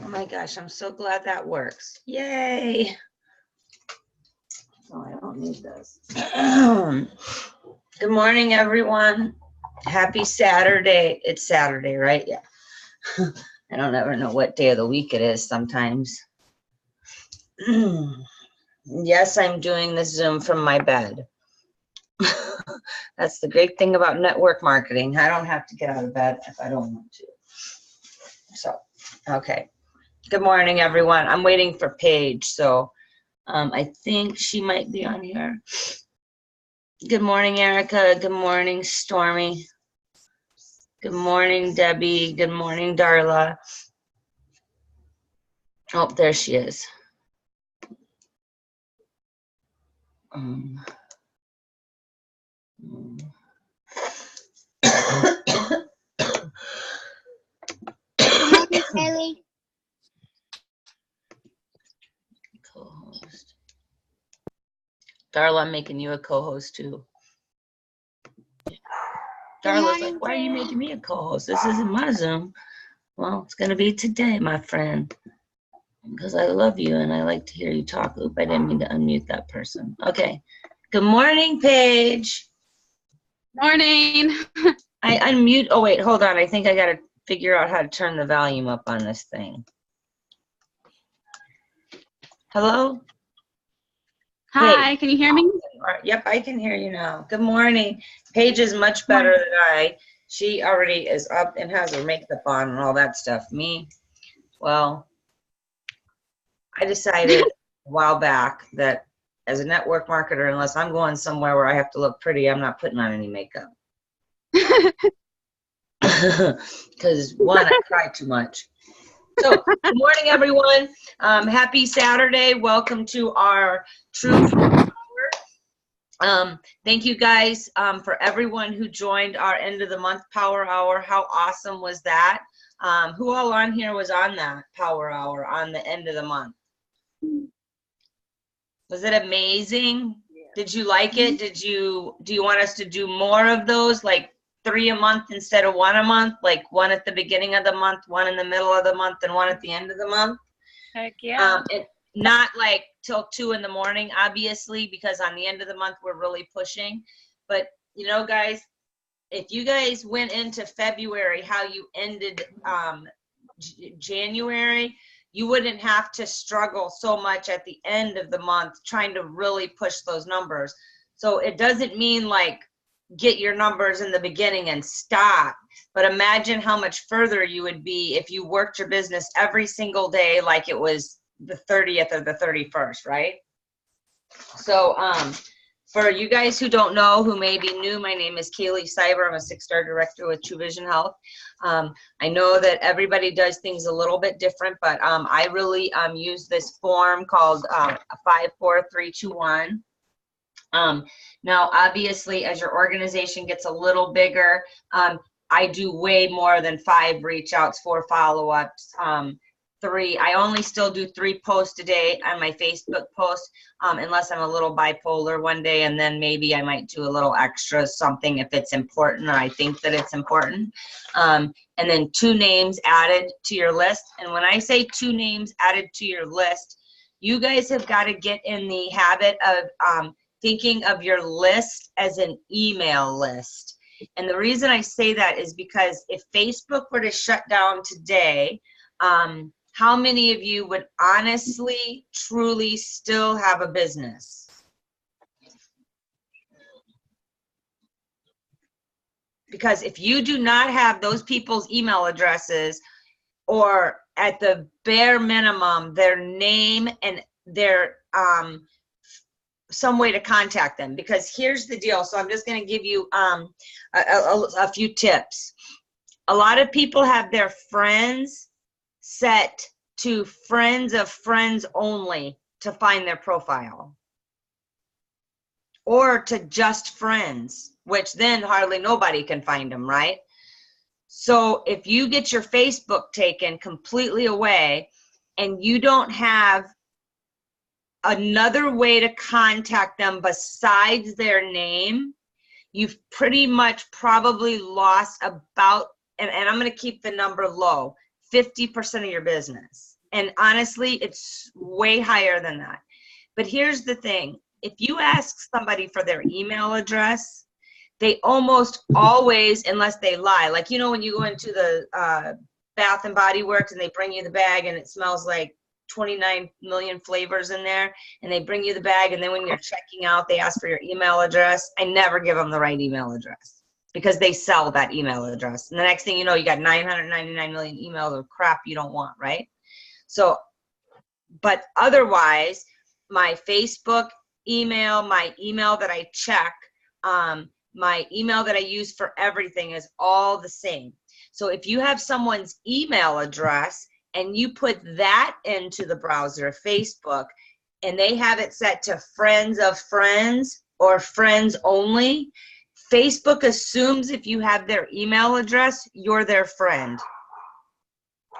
Oh my gosh, I'm so glad that works. Yay. Oh, I don't need this. Good morning, everyone. Happy Saturday. It's Saturday, right? Yeah. I don't ever know what day of the week it is sometimes. Yes, I'm doing this Zoom from my bed. That's the great thing about network marketing. I don't have to get out of bed if I don't want to. So, okay. Good morning, everyone. I'm waiting for Paige, so I think she might be on here. Good morning, Erica. Good morning, Stormy. Good morning, Debbie. Good morning, Darla. Oh, there she is. Kaylee. Co-host. Darla, I'm making you a co-host too. Darla's like, why are you making me a co-host? This isn't my Zoom. Well, it's going to be today, my friend, because I love you and I like to hear you talk. Oop, I didn't mean to unmute that person. Okay. Good morning, Paige. Morning. I unmute. Oh, wait, hold on. I think I got to figure out how to turn the volume up on this thing. Hello? Hi, can you hear me? Yep, I can hear you now. Good morning. Paige is much better than I. She already is up and has her makeup on and all that stuff. Me, well, I decided a while back that as a network marketer, unless I'm going somewhere where I have to look pretty, I'm not putting on any makeup. Because one, I cry too much. So, good morning, everyone. Happy Saturday. Welcome to our True Power Hour. Thank you guys for everyone who joined our end of the month Power Hour. How awesome was that? Who all on here was on that Power Hour on the end of the month? Was it amazing? Did you like it? Do you want us to do more of those, like 3 a month instead of 1 a month, like 1 at the beginning of the month, 1 in the middle of the month, and 1 at the end of the month? Heck yeah. Not like till 2 in the morning, obviously, because on the end of the month we're really pushing. But you know, guys, if you guys went into February how you ended January, you wouldn't have to struggle so much at the end of the month trying to really push those numbers. So it doesn't mean like get your numbers in the beginning and stop, but imagine how much further you would be if you worked your business every single day like it was the 30th or the 31st, right? So for you guys who don't know, who may be new, my name is Kaylee Cyber. I'm a 6-star director with True Vision Health. I know that everybody does things a little bit different, but I really use this form called 54321. Now, obviously, as your organization gets a little bigger, I do way more than 5 reach outs, 4 follow-ups, 3. I only still do 3 posts a day on my Facebook post, unless I'm a little bipolar one day, and then maybe I might do a little extra something if it's important or I think that it's important. And then 2 names added to your list. And when I say 2 names added to your list, you guys have got to get in the habit of thinking of your list as an email list. And the reason I say that is because if Facebook were to shut down today, how many of you would honestly, truly still have a business? Because if you do not have those people's email addresses, or at the bare minimum, their name and their some way to contact them, because here's the deal. So I'm just going to give you a few tips. A lot of people have their friends set to friends of friends only to find their profile, or to just friends, which then hardly nobody can find them, right? So if you get your Facebook taken completely away and you don't have another way to contact them besides their name, you've pretty much probably lost about, and I'm going to keep the number low, 50% of your business. And honestly, it's way higher than that. But here's the thing. If you ask somebody for their email address, they almost always, unless they lie, like, you know, when you go into the Bath and Body Works and they bring you the bag and it smells like 29 million flavors in there, and they bring you the bag, and then when you're checking out, they ask for your email address. I never give them the right email address because they sell that email address. And the next thing you know, you got 999 million emails of crap you don't want, right? So, but otherwise, my Facebook email, my email that I check, my email that I use for everything is all the same. So if you have someone's email address and you put that into the browser, Facebook, and they have it set to friends of friends or friends only, Facebook assumes if you have their email address, you're their friend.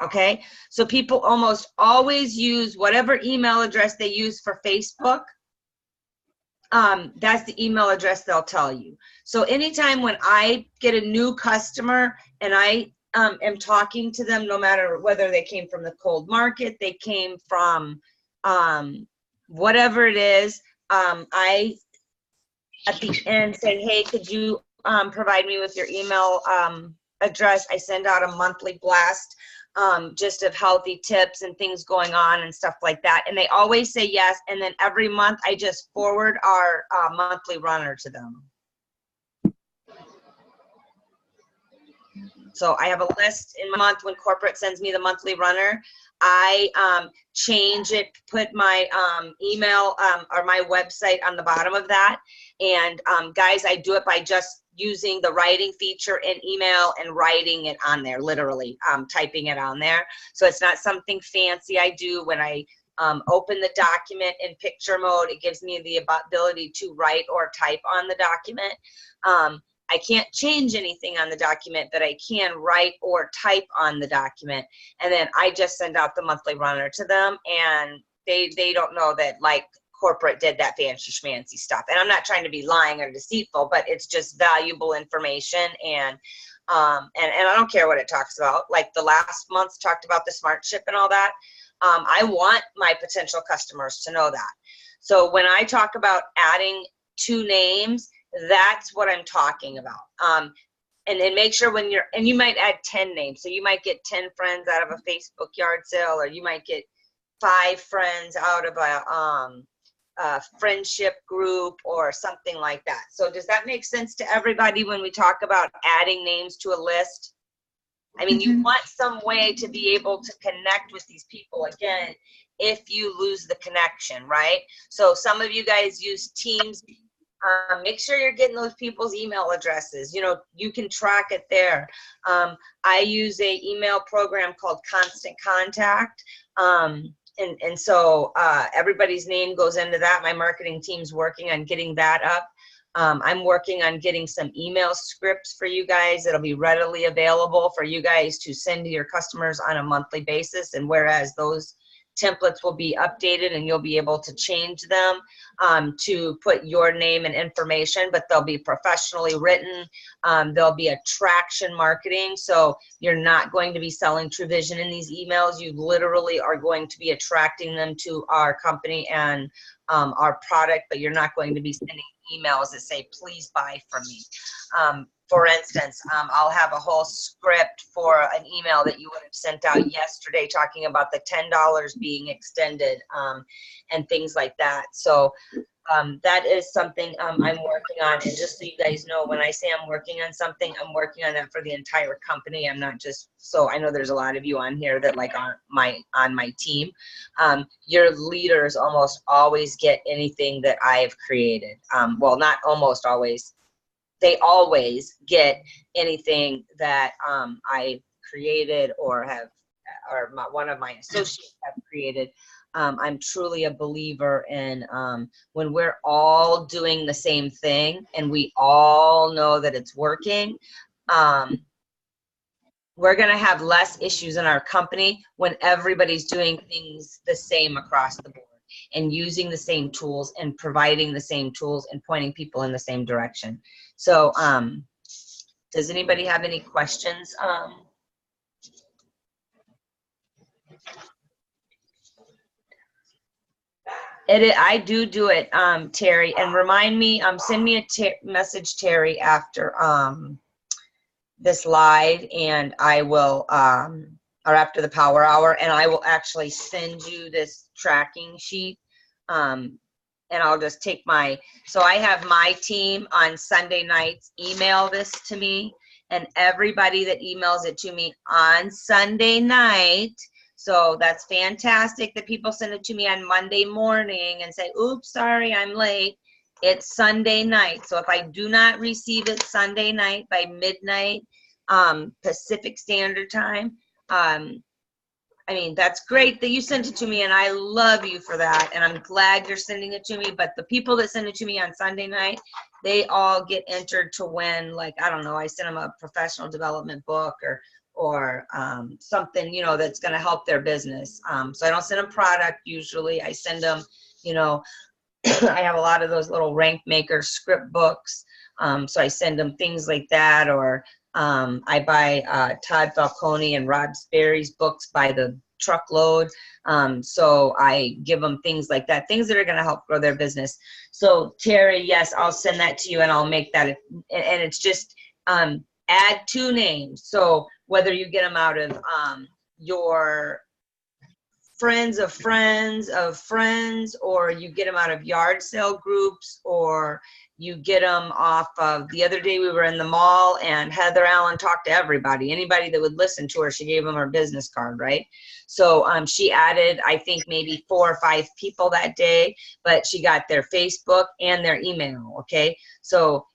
Okay? So people almost always use whatever email address they use for Facebook. That's the email address they'll tell you. So anytime when I get a new customer and I am talking to them, no matter whether they came from the cold market, they came from whatever it is, I at the end say, hey, could you provide me with your email address? I send out a monthly blast just of healthy tips and things going on and stuff like that. And they always say yes. And then every month I just forward our monthly runner to them. So I have a list in my month when corporate sends me the monthly runner. I change it, put my email or my website on the bottom of that. And guys, I do it by just using the writing feature in email and writing it on there, literally typing it on there. So it's not something fancy I do. When I open the document in picture mode, it gives me the ability to write or type on the document. I can't change anything on the document, but I can write or type on the document. And then I just send out the monthly runner to them, and they don't know that like corporate did that fancy schmancy stuff. And I'm not trying to be lying or deceitful, but it's just valuable information. And I don't care what it talks about. Like the last month talked about the smart ship and all that. I want my potential customers to know that. So when I talk about adding 2 names, that's what I'm talking about. And then make sure when and you might add 10 names. So you might get 10 friends out of a Facebook yard sale, or you might get 5 friends out of a friendship group or something like that. So does that make sense to everybody when we talk about adding names to a list? I mean, you want some way to be able to connect with these people again if you lose the connection, right? So some of you guys use Teams. Make sure you're getting those people's email addresses. You know, you can track it there. I use a email program called Constant Contact. And so everybody's name goes into that. My marketing team's working on getting that up. I'm working on getting some email scripts for you guys that'll be readily available for you guys to send to your customers on a monthly basis. And whereas those templates will be updated and you'll be able to change them to put your name and information, but they'll be professionally written. There'll be attraction marketing. So you're not going to be selling True Vision in these emails. You literally are going to be attracting them to our company and our product, but you're not going to be sending emails that say, please buy from me. For instance, I'll have a whole script for an email that you would have sent out yesterday talking about the $10 being extended and things like that. So that is something I'm working on. And just so you guys know, when I say I'm working on something, I'm working on that for the entire company. I'm not just, so I know there's a lot of you on here that like aren't on my team. Your leaders almost always get anything that I've created. Well, not almost always. They always get anything that I created or one of my associates have created. I'm truly a believer in when we're all doing the same thing and we all know that it's working, we're going to have less issues in our company when everybody's doing things the same across the board and using the same tools and providing the same tools and pointing people in the same direction. So does anybody have any questions? I do it, Terry, and remind me, send me a message, Terry, after this live, and I will, or after the power hour, and I will actually send you this tracking sheet. And I'll just take so I have my team on Sunday nights email this to me, and everybody that emails it to me on Sunday night. So that's fantastic that people send it to me on Monday morning and say, oops, sorry, I'm late. It's Sunday night. So if I do not receive it Sunday night by midnight, Pacific Standard Time, I mean, that's great that you sent it to me, and I love you for that, and I'm glad you're sending it to me. But the people that send it to me on Sunday night, they all get entered to win, like, I don't know, I send them a professional development book or something, you know, that's going to help their business. So I don't send them product usually. I send them, you know, I have a lot of those little rank maker script books. So I send them things like that, or I buy Todd Falcone and Rod Sperry's books by the truckload. So I give them things like that, things that are going to help grow their business. So Terry, yes, I'll send that to you, and I'll make that. And it's just add 2 names. So whether you get them out of your friends of friends of friends, or you get them out of yard sale groups, or you get them off of, the other day we were in the mall and Heather Allen talked to everybody, anybody that would listen to her, she gave them her business card, right? So she added, I think maybe 4 or 5 people that day, but she got their Facebook and their email, okay? So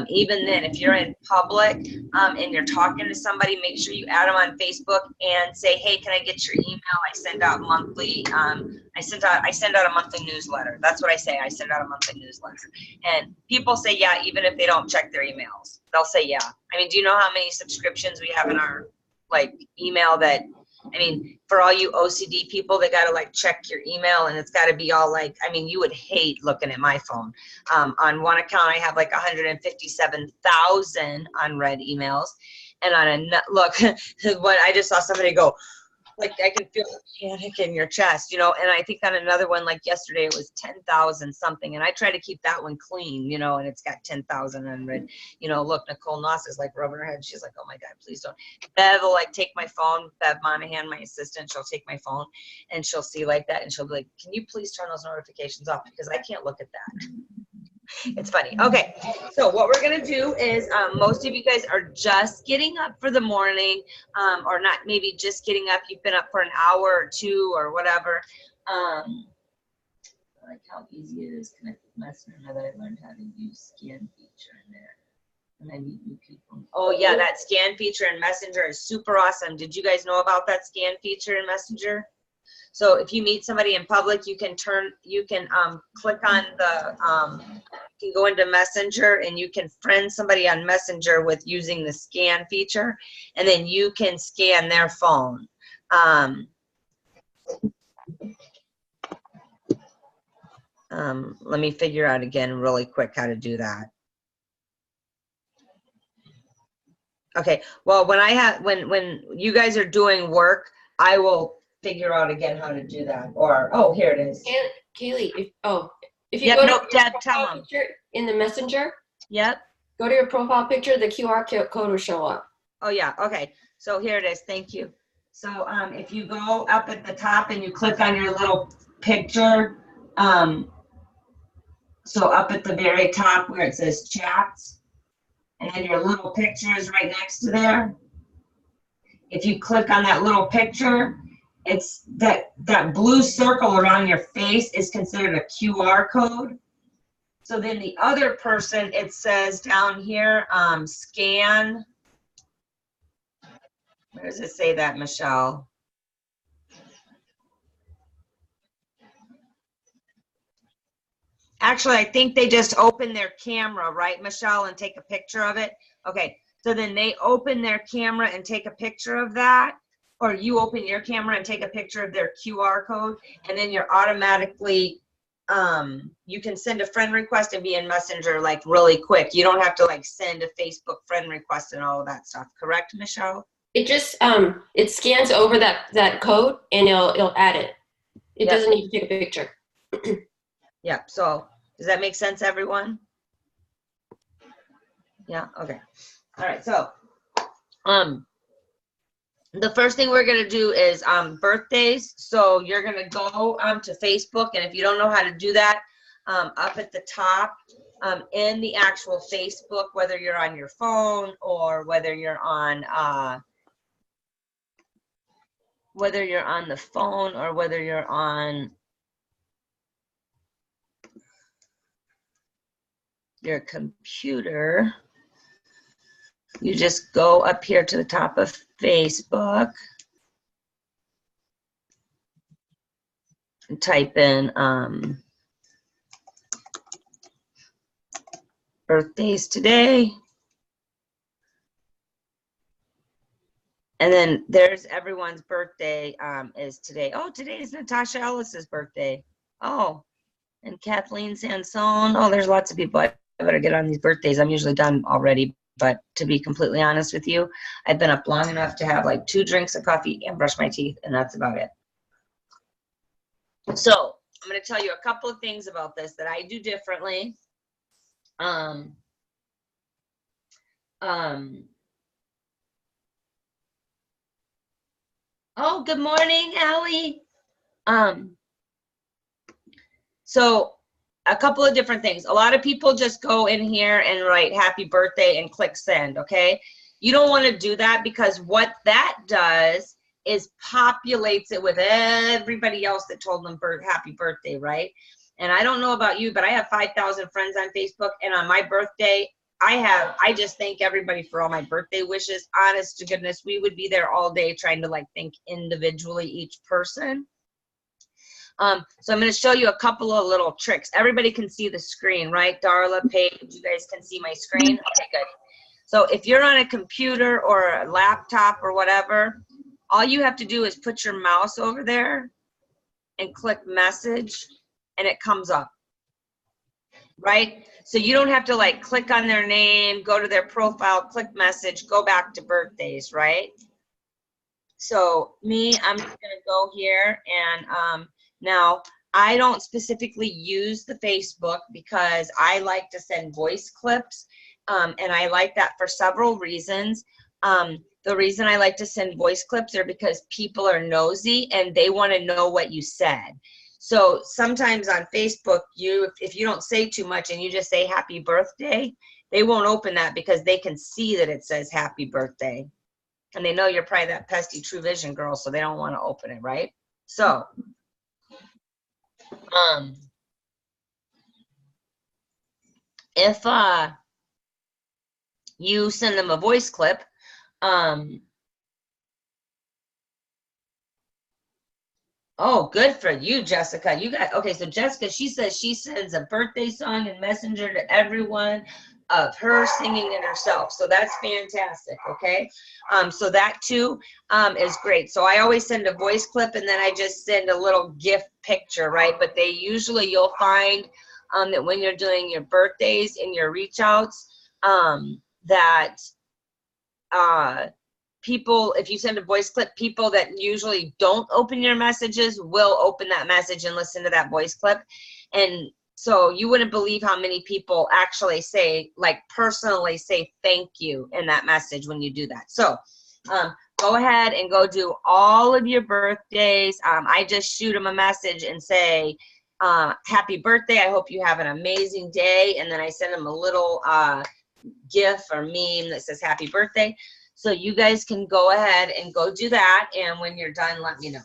even then, if you're in public and you're talking to somebody, make sure you add them on Facebook and say, hey, can I get your email? I send out monthly, I send out a monthly newsletter. That's what I say. I send out a monthly newsletter. And people say, yeah, even if they don't check their emails, they'll say, yeah. I mean, do you know how many subscriptions we have in our like email that, I mean, for all you OCD people that got to like check your email, and it's got to be all like, I mean, you would hate looking at my phone. On one account, I have like 157,000 unread emails. And on a, look, when I just saw somebody go, like, I can feel the panic in your chest, you know, and I think on another one, like yesterday, it was 10,000 something, and I try to keep that one clean, you know, and it's got 10,000 unread, you know. Look, Nicole Noss is like rubbing her head. She's like, oh my God, please don't. Bev will like take my phone, Bev Monahan, my assistant, she'll take my phone and she'll see like that, and she'll be like, can you please turn those notifications off, because I can't look at that. It's funny. Okay, so what we're gonna do is most of you guys are just getting up for the morning, or not, maybe just getting up. You've been up for an hour or 2 or whatever. I like how easy it is connect with Messenger now that I learned how to use scan feature in there. And I meet new people. Oh yeah, that scan feature in Messenger is super awesome. Did you guys know about that scan feature in Messenger? So if you meet somebody in public, you can click on the, you can go into Messenger and you can friend somebody on Messenger with using the scan feature, and then you can scan their phone. Let me figure out again really quick how to do that. Okay, well, when you guys are doing work, I will figure out again how to do that. Or, oh, here it is. Kaylee, if you Yep, go no, to Deb, tell them. in the Messenger, Yep. go to your profile picture, the QR code will show up. Oh yeah, okay. So here it is, thank you. So if you go up at the top and you click on your little picture, so up at the very top where it says chats, and then your little picture is right next to there. If you click on that little picture, it's that blue circle around your face is considered a QR code. So then the other person, it says down here, scan. Where does it say that, Michelle? Actually, I think they just open their camera, right, Michelle, and take a picture of it. Okay, so then they open their camera and take a picture of that, or you open your camera and take a picture of their QR code, and then you're automatically, you can send a friend request and be in Messenger like really quick. You don't have to like send a Facebook friend request and all of that stuff. Correct, Michelle? It just it scans over that code and it'll add it. It Yep. doesn't need to take a picture. Yep. So does that make sense, everyone? Yeah. Okay. All right. So, the first thing we're gonna do is birthdays. So you're gonna go to Facebook, and if you don't know how to do that, up at the top in the actual Facebook, whether you're on your phone or whether you're on the phone or whether you're on your computer, you just go up here to the top of Facebook and type in birthdays today. And then there's everyone's birthday is today. Oh, today is Natasha Ellis's birthday. Oh, and Kathleen Sansone. Oh, there's lots of people. I better get on these birthdays. I'm usually done already, but to be completely honest with you, I've been up long enough to have like 2 drinks of coffee and brush my teeth, and that's about it. So I'm going to tell you a couple of things about this that I do differently. Oh, good morning, Allie. So a couple of different things. A lot of people just go in here and write happy birthday and click send, okay? You don't want to do that because what that does is populates it with everybody else that told them happy birthday, right? And I don't know about you, but I have 5,000 friends on Facebook, and on my birthday, I just thank everybody for all my birthday wishes. Honest to goodness, we would be there all day trying to like think individually each person. So I'm going to show you a couple of little tricks. Everybody can see the screen, right? Darla, Paige, you guys can see my screen? Okay, good. So if you're on a computer or a laptop or whatever, all you have to do is put your mouse over there and click message, and it comes up, right? So you don't have to like click on their name, go to their profile, click message, go back to birthdays, right? So I'm just going to go here and now, I don't specifically use the Facebook because I like to send voice clips, and I like that for several reasons. The reason I like to send voice clips are because people are nosy and they want to know what you said. So sometimes on Facebook, if you don't say too much and you just say happy birthday, they won't open that because they can see that it says happy birthday. And they know you're probably that pesky True Vision girl, so they don't want to open it, right? So if you send them a voice clip, oh, good for you, Jessica. Okay, so Jessica, she says she sends a birthday song in Messenger to everyone of her singing it herself. So that's fantastic, okay? So that too is great. So I always send a voice clip and then I just send a little gift picture, right? But you'll find that when you're doing your birthdays and your reach outs, that people, if you send a voice clip, people that usually don't open your messages will open that message and listen to that voice clip. And so you wouldn't believe how many people actually say, like personally say thank you in that message when you do that. So go ahead and go do all of your birthdays. I just shoot them a message and say, happy birthday. I hope you have an amazing day. And then I send them a little GIF or meme that says happy birthday. So you guys can go ahead and go do that. And when you're done, let me know.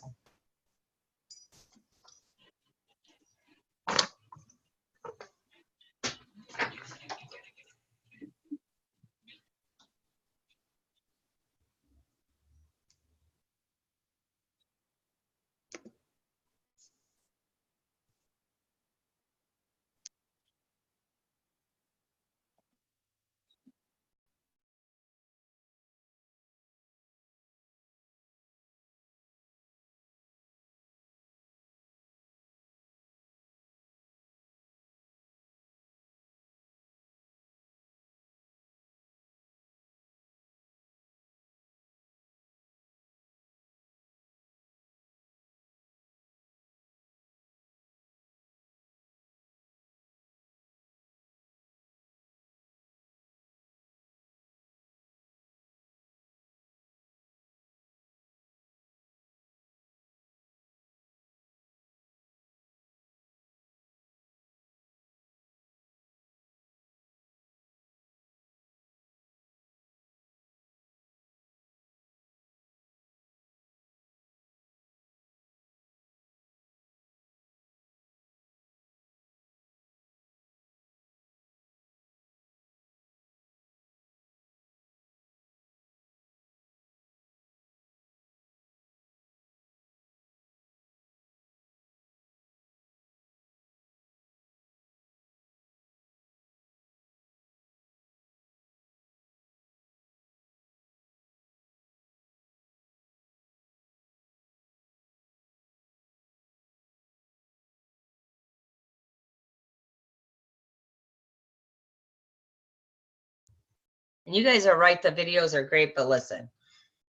You guys are right, the videos are great, but listen,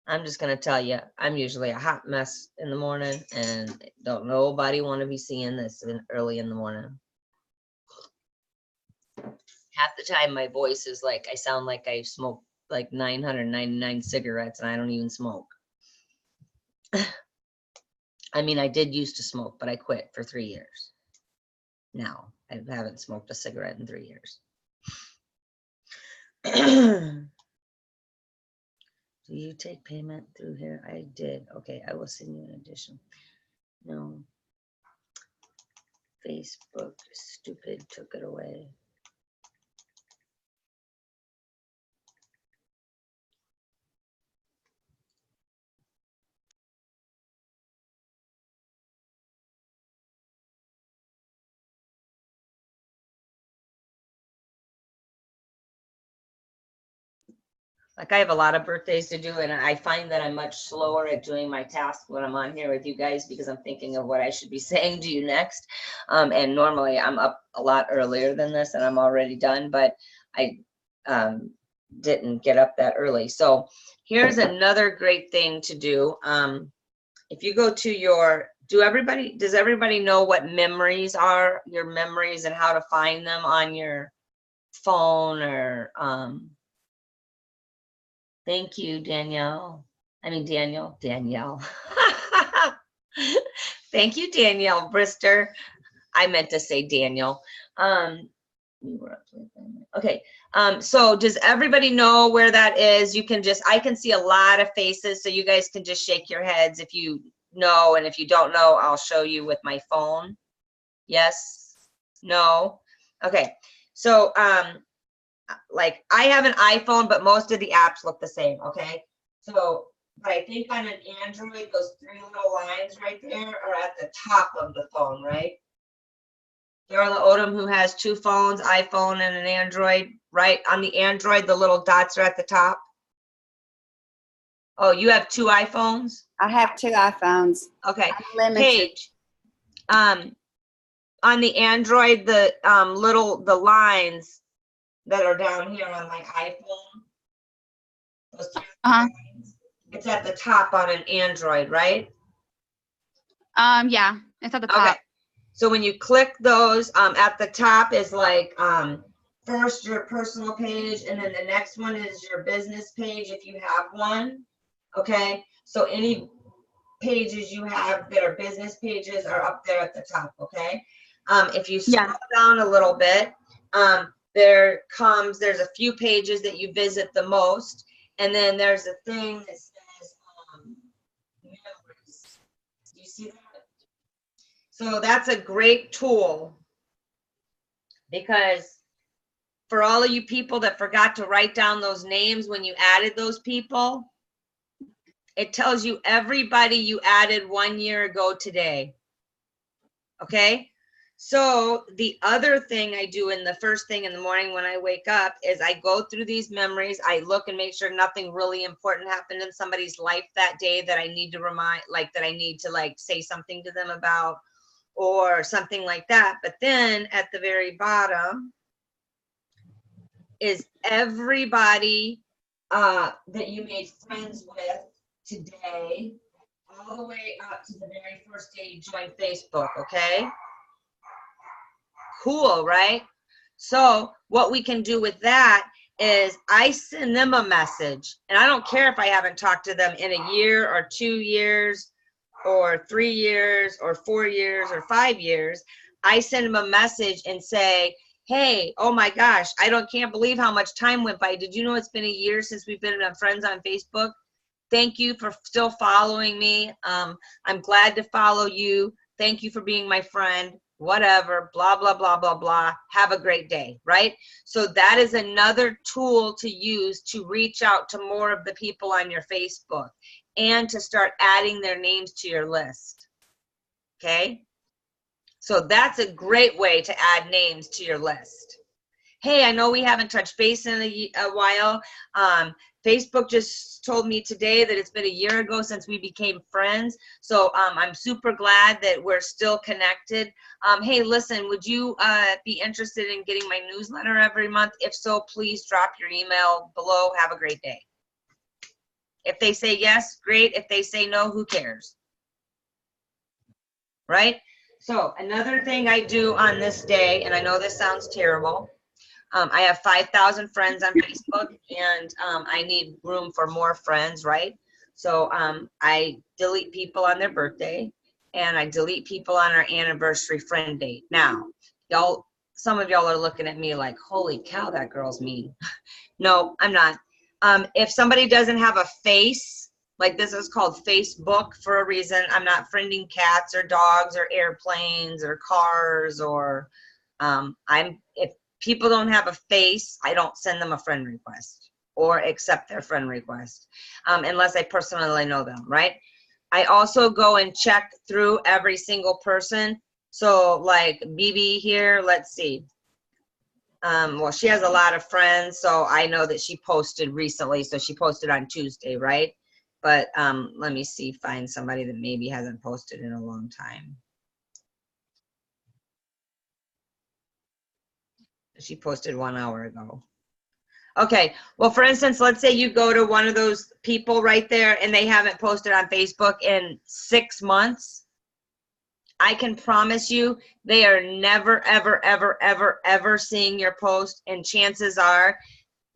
I'm just gonna tell you, I'm usually a hot mess in the morning, and don't nobody want to be seeing this early in the morning. Half the time my voice is like, I sound like I smoked like 999 cigarettes and I don't even smoke. I mean, I did used to smoke, but I quit for 3 years. Now I haven't smoked a cigarette in 3 years. Do you take payment through here? I did. Okay, I will send you an addition. No. Facebook, stupid, took it away. Like I have a lot of birthdays to do, and I find that I'm much slower at doing my task when I'm on here with you guys because I'm thinking of what I should be saying to you next. And normally I'm up a lot earlier than this and I'm already done, but I didn't get up that early. So here's another great thing to do. If you go to your, does everybody know what memories are, your memories, and how to find them on your phone or, thank you, Danielle. Danielle. Thank you, Danielle Brister. I meant to say Daniel. Okay. So does everybody know where that is? You can just, I can see a lot of faces, so you guys can just shake your heads if you know, and if you don't know, I'll show you with my phone. Yes? No? Okay. So, like I have an iPhone, but most of the apps look the same, okay? So, but I think on an Android, those 3 little lines right there are at the top of the phone, right? Darla Odom, who has 2 phones, iPhone and an Android, right? On the Android, the little dots are at the top. Oh, you have 2 iPhones? I have 2 iPhones. Okay. Unlimited. Paige, on the Android, the the lines that are down here on my iPhone, those 3 lines, it's at the top on an Android, right? Yeah, it's at the top. Okay. So when you click those, at the top is like first your personal page, and then the next one is your business page if you have one. Okay. So any pages you have that are business pages are up there at the top. Okay. If you scroll down a little bit, there's a few pages that you visit the most, and then there's a thing that says memories. Do you see that? So that's a great tool, because for all of you people that forgot to write down those names when you added those people, it tells you everybody you added 1 year ago today. Okay. So the other thing I do in the first thing in the morning when I wake up is I go through these memories. I look and make sure nothing really important happened in somebody's life that day that I need to remind, like that I need to like say something to them about, or something like that. But then at the very bottom is everybody that you made friends with today, all the way up to the very first day you joined Facebook. Okay. Cool, right? So what we can do with that is I send them a message, and I don't care if I haven't talked to them in a year or 2 years or 3 years or 4 years or 5 years. I send them a message and say, hey, oh my gosh, can't believe how much time went by. Did you know it's been a year since we've been friends on Facebook? Thank you for still following me. I'm glad to follow you. Thank you for being my friend. Whatever, blah, blah, blah, blah, blah. Have a great day, right? So that is another tool to use to reach out to more of the people on your Facebook and to start adding their names to your list. Okay? So that's a great way to add names to your list. hey, I know we haven't touched base in a while. Facebook just told me today that it's been a year ago since we became friends. So I'm super glad that we're still connected. Hey, listen, would you be interested in getting my newsletter every month? If so, please drop your email below. Have a great day. If they say yes, great. If they say no, who cares? Right? So another thing I do on this day, and I know this sounds terrible, I have 5,000 friends on Facebook, and I need room for more friends, right? So I delete people on their birthday, and I delete people on our anniversary friend date. Now, y'all, some of y'all are looking at me like, holy cow, that girl's mean. No, I'm not. If somebody doesn't have a face, like this is called Facebook for a reason. I'm not friending cats or dogs or airplanes or cars or if people don't have a face, I don't send them a friend request or accept their friend request unless I personally know them, right? I also go and check through every single person. So like BB here, let's see. Well, she has a lot of friends, so I know that she posted recently. So she posted on Tuesday, right? But let me see, find somebody that maybe hasn't posted in a long time. She posted 1 hour ago. Okay, well, for instance, let's say you go to one of those people right there and they haven't posted on Facebook in 6 months. I can promise you they are never, ever, ever, ever, ever seeing your post, and chances are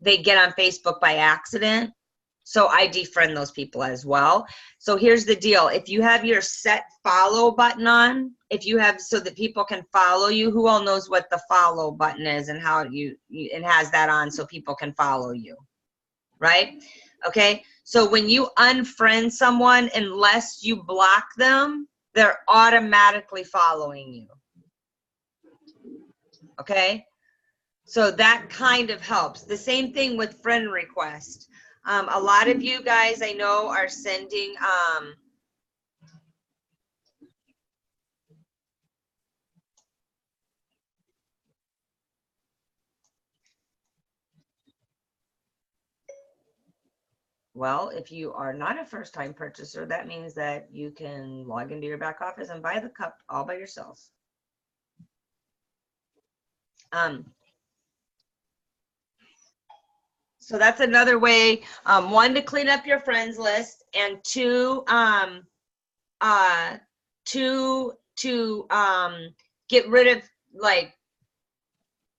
they get on Facebook by accident. So I defriend those people as well. So here's the deal. If you have your set follow button on, if you have so that people can follow you, who all knows what the follow button is and how it has that on so people can follow you, right? Okay, so when you unfriend someone, unless you block them, they're automatically following you. Okay, so that kind of helps. The same thing with friend request. A lot of you guys I know are sending well, if you are not a first-time purchaser, that means that you can log into your back office and buy the cup all by yourself. So that's another way, one, to clean up your friends list, and two, to get rid of like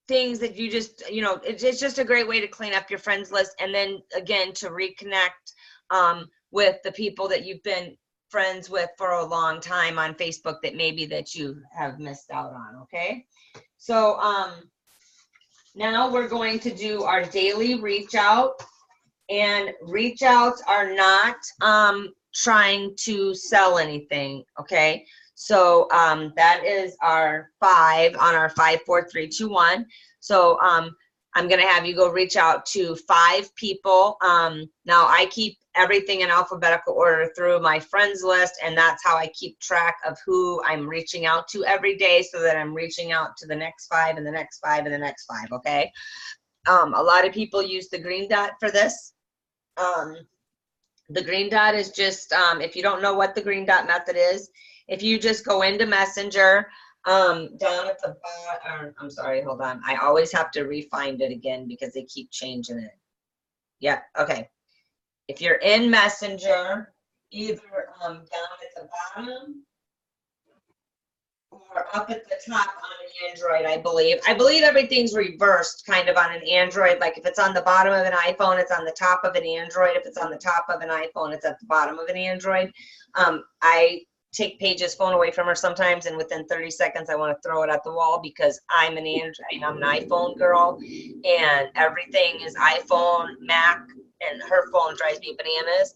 things that you just, it's just a great way to clean up your friends list, and then again to reconnect with the people that you've been friends with for a long time on Facebook that maybe that you have missed out on. Okay, so now we're going to do our daily reach out, and reach outs are not trying to sell anything. Okay, so that is our 5 on our 5, 4, 3, 2, 1. So I'm gonna have you go reach out to 5 people. Now I keep everything in alphabetical order through my friends list, and that's how I keep track of who I'm reaching out to every day, so that I'm reaching out to the next 5 and the next 5 and the next 5. Okay, a lot of people use the green dot for this. The green dot is just, if you don't know what the green dot method is, if you just go into Messenger, down at the bottom, I'm sorry, hold on. I always have to re-find it again because they keep changing it. Yeah, okay. If you're in Messenger, either down at the bottom or up at the top on an Android, I believe. I believe everything's reversed kind of on an Android. Like if it's on the bottom of an iPhone, it's on the top of an Android. If it's on the top of an iPhone, it's at the bottom of an Android. I take Paige's phone away from her sometimes, and within 30 seconds, I want to throw it at the wall because I'm an Android, I'm an iPhone girl, and everything is iPhone, Mac, and her phone drives me bananas.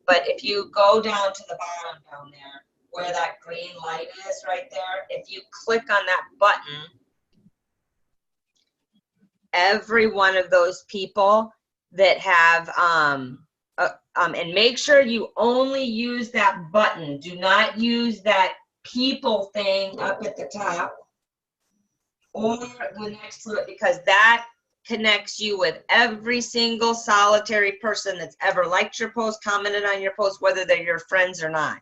But if you go down to the bottom down there, where that green light is right there, if you click on that button, every one of those people that have, and make sure you only use that button. Do not use that people thing up at the top. or the next to it, because that connects you with every single solitary person that's ever liked your post, commented on your post, whether they're your friends or not.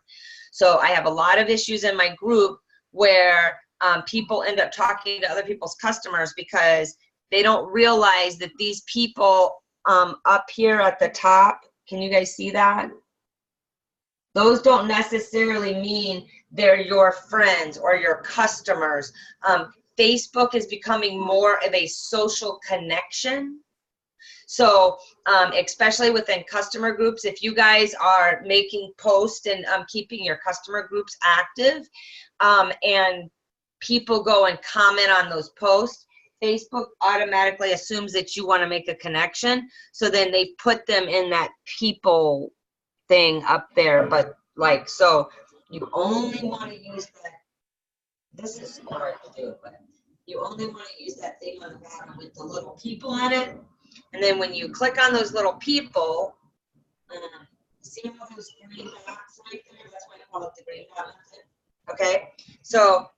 So I have a lot of issues in my group where people end up talking to other people's customers because they don't realize that these people up here at the top, can you guys see that? Those don't necessarily mean they're your friends or your customers. Facebook is becoming more of a social connection. So especially within customer groups, if you guys are making posts and keeping your customer groups active, and people go and comment on those posts, Facebook automatically assumes that you want to make a connection. So then they put them in that people thing up there. But like, so you only want to use that. This is smart to do it with. You only want to use that thing on the bottom with the little people on it. And then when you click on those little people, see all those green dots right there? That's why I call it the green dot method. Okay, so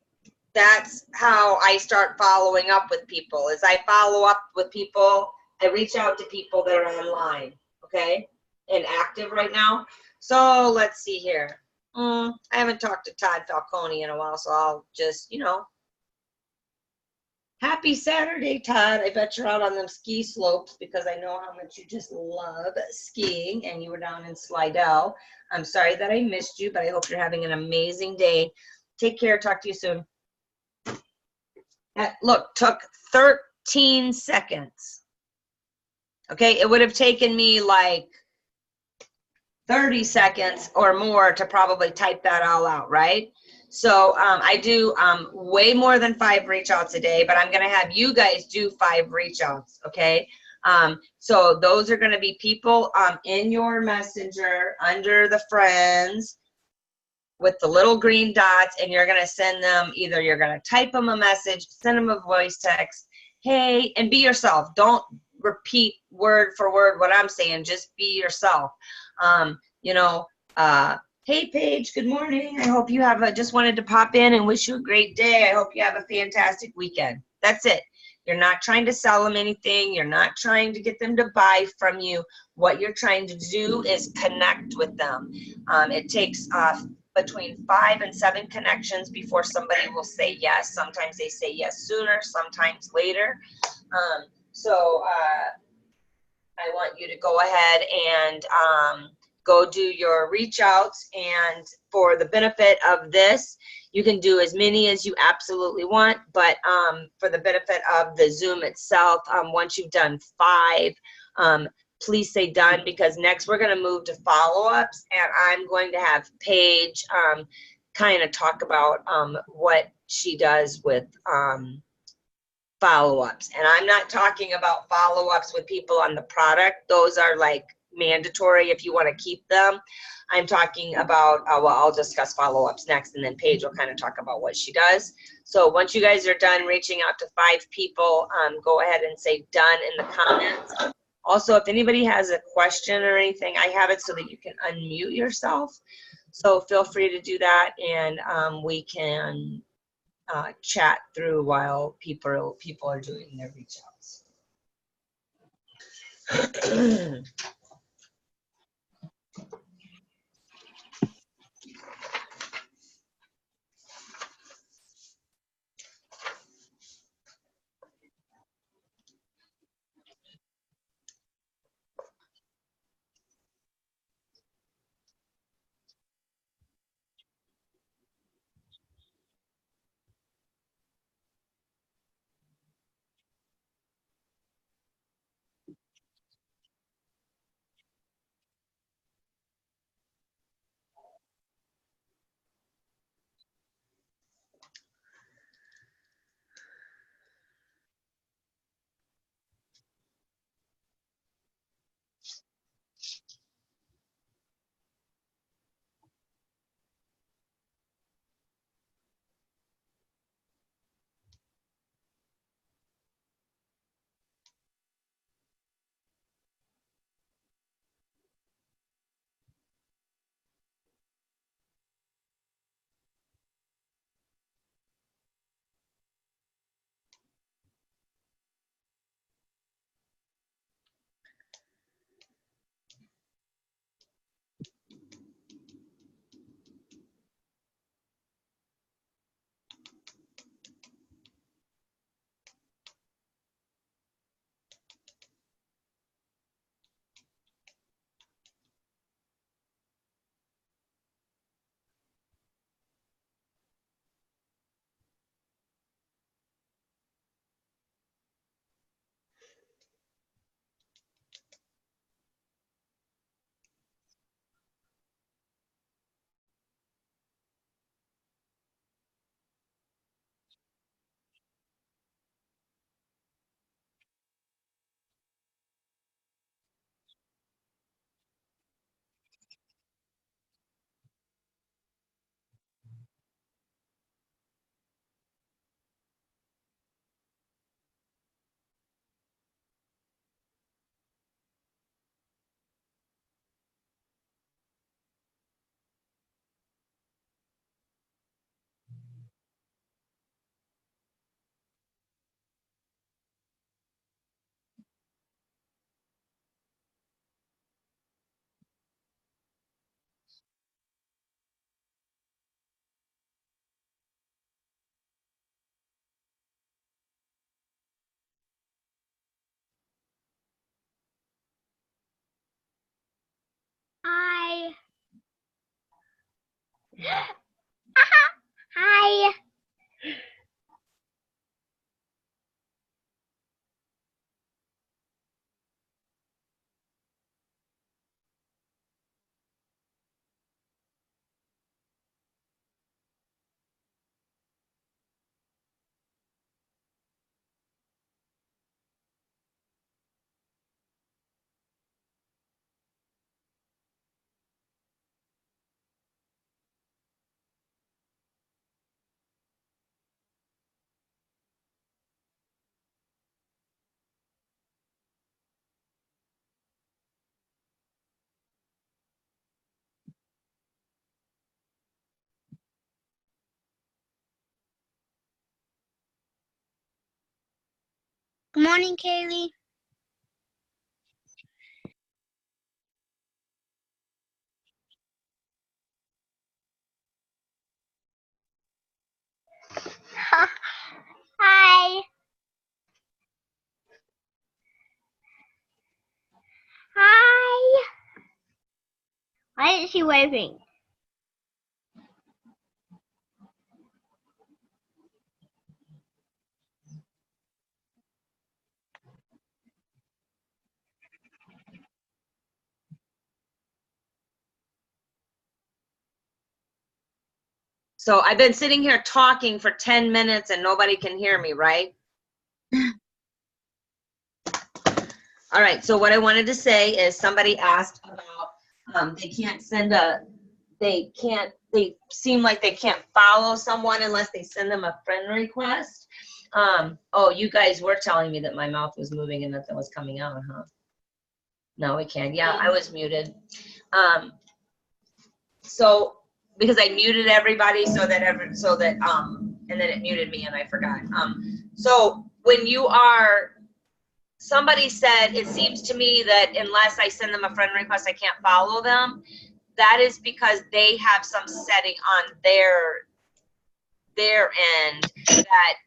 that's how I start following up with people. Is I follow up with people. I reach out to people that are online, okay, and active right now. So let's see here. I haven't talked to Todd Falcone in a while, so I'll just, happy Saturday, Todd. I bet you're out on them ski slopes because I know how much you just love skiing, and you were down in Slidell. I'm sorry that I missed you, but I hope you're having an amazing day. Take care. Talk to you soon. That, look, took 13 seconds. Okay, it would have taken me like 30 seconds or more to probably type that all out, right? So I do way more than 5 reach outs a day, but I'm going to have you guys do 5 reach outs, okay? So those are going to be people in your messenger under the friends with the little green dots, and you're going to send them, either you're going to type them a message, send them a voice text, hey, and be yourself. Don't repeat word for word what I'm saying. Just be yourself. Hey, Paige, good morning. I hope you have just wanted to pop in and wish you a great day. I hope you have a fantastic weekend. That's it. You're not trying to sell them anything. You're not trying to get them to buy from you. What you're trying to do is connect with them. It takes between 5 and 7 connections before somebody will say yes. Sometimes they say yes sooner, sometimes later. So I want you to go ahead and go do your reach outs. And for the benefit of this, you can do as many as you absolutely want. But for the benefit of the Zoom itself, once you've done 5, please say done, because next we're going to move to follow-ups, and I'm going to have Paige kind of talk about what she does with follow-ups. And I'm not talking about follow-ups with people on the product. Those are like mandatory if you want to keep them. I'm talking about, well, I'll discuss follow-ups next, and then Paige will kind of talk about what she does. So once you guys are done reaching out to 5 people, go ahead and say done in the comments. Also, if anybody has a question or anything, I have it so that you can unmute yourself. So feel free to do that, and we can chat through while people are doing their reach outs. Hi. Good morning, Kaylee. Hi. Hi. Why is she waving? So I've been sitting here talking for 10 minutes and nobody can hear me, right? All right, so what I wanted to say is somebody asked about they seem like they can't follow someone unless they send them a friend request. Oh, you guys were telling me that my mouth was moving and nothing was coming out, huh? No, we can't. Yeah, I was muted. So because I muted everybody and then it muted me and I forgot. So when somebody said, it seems to me that unless I send them a friend request, I can't follow them. That is because they have some setting on their end that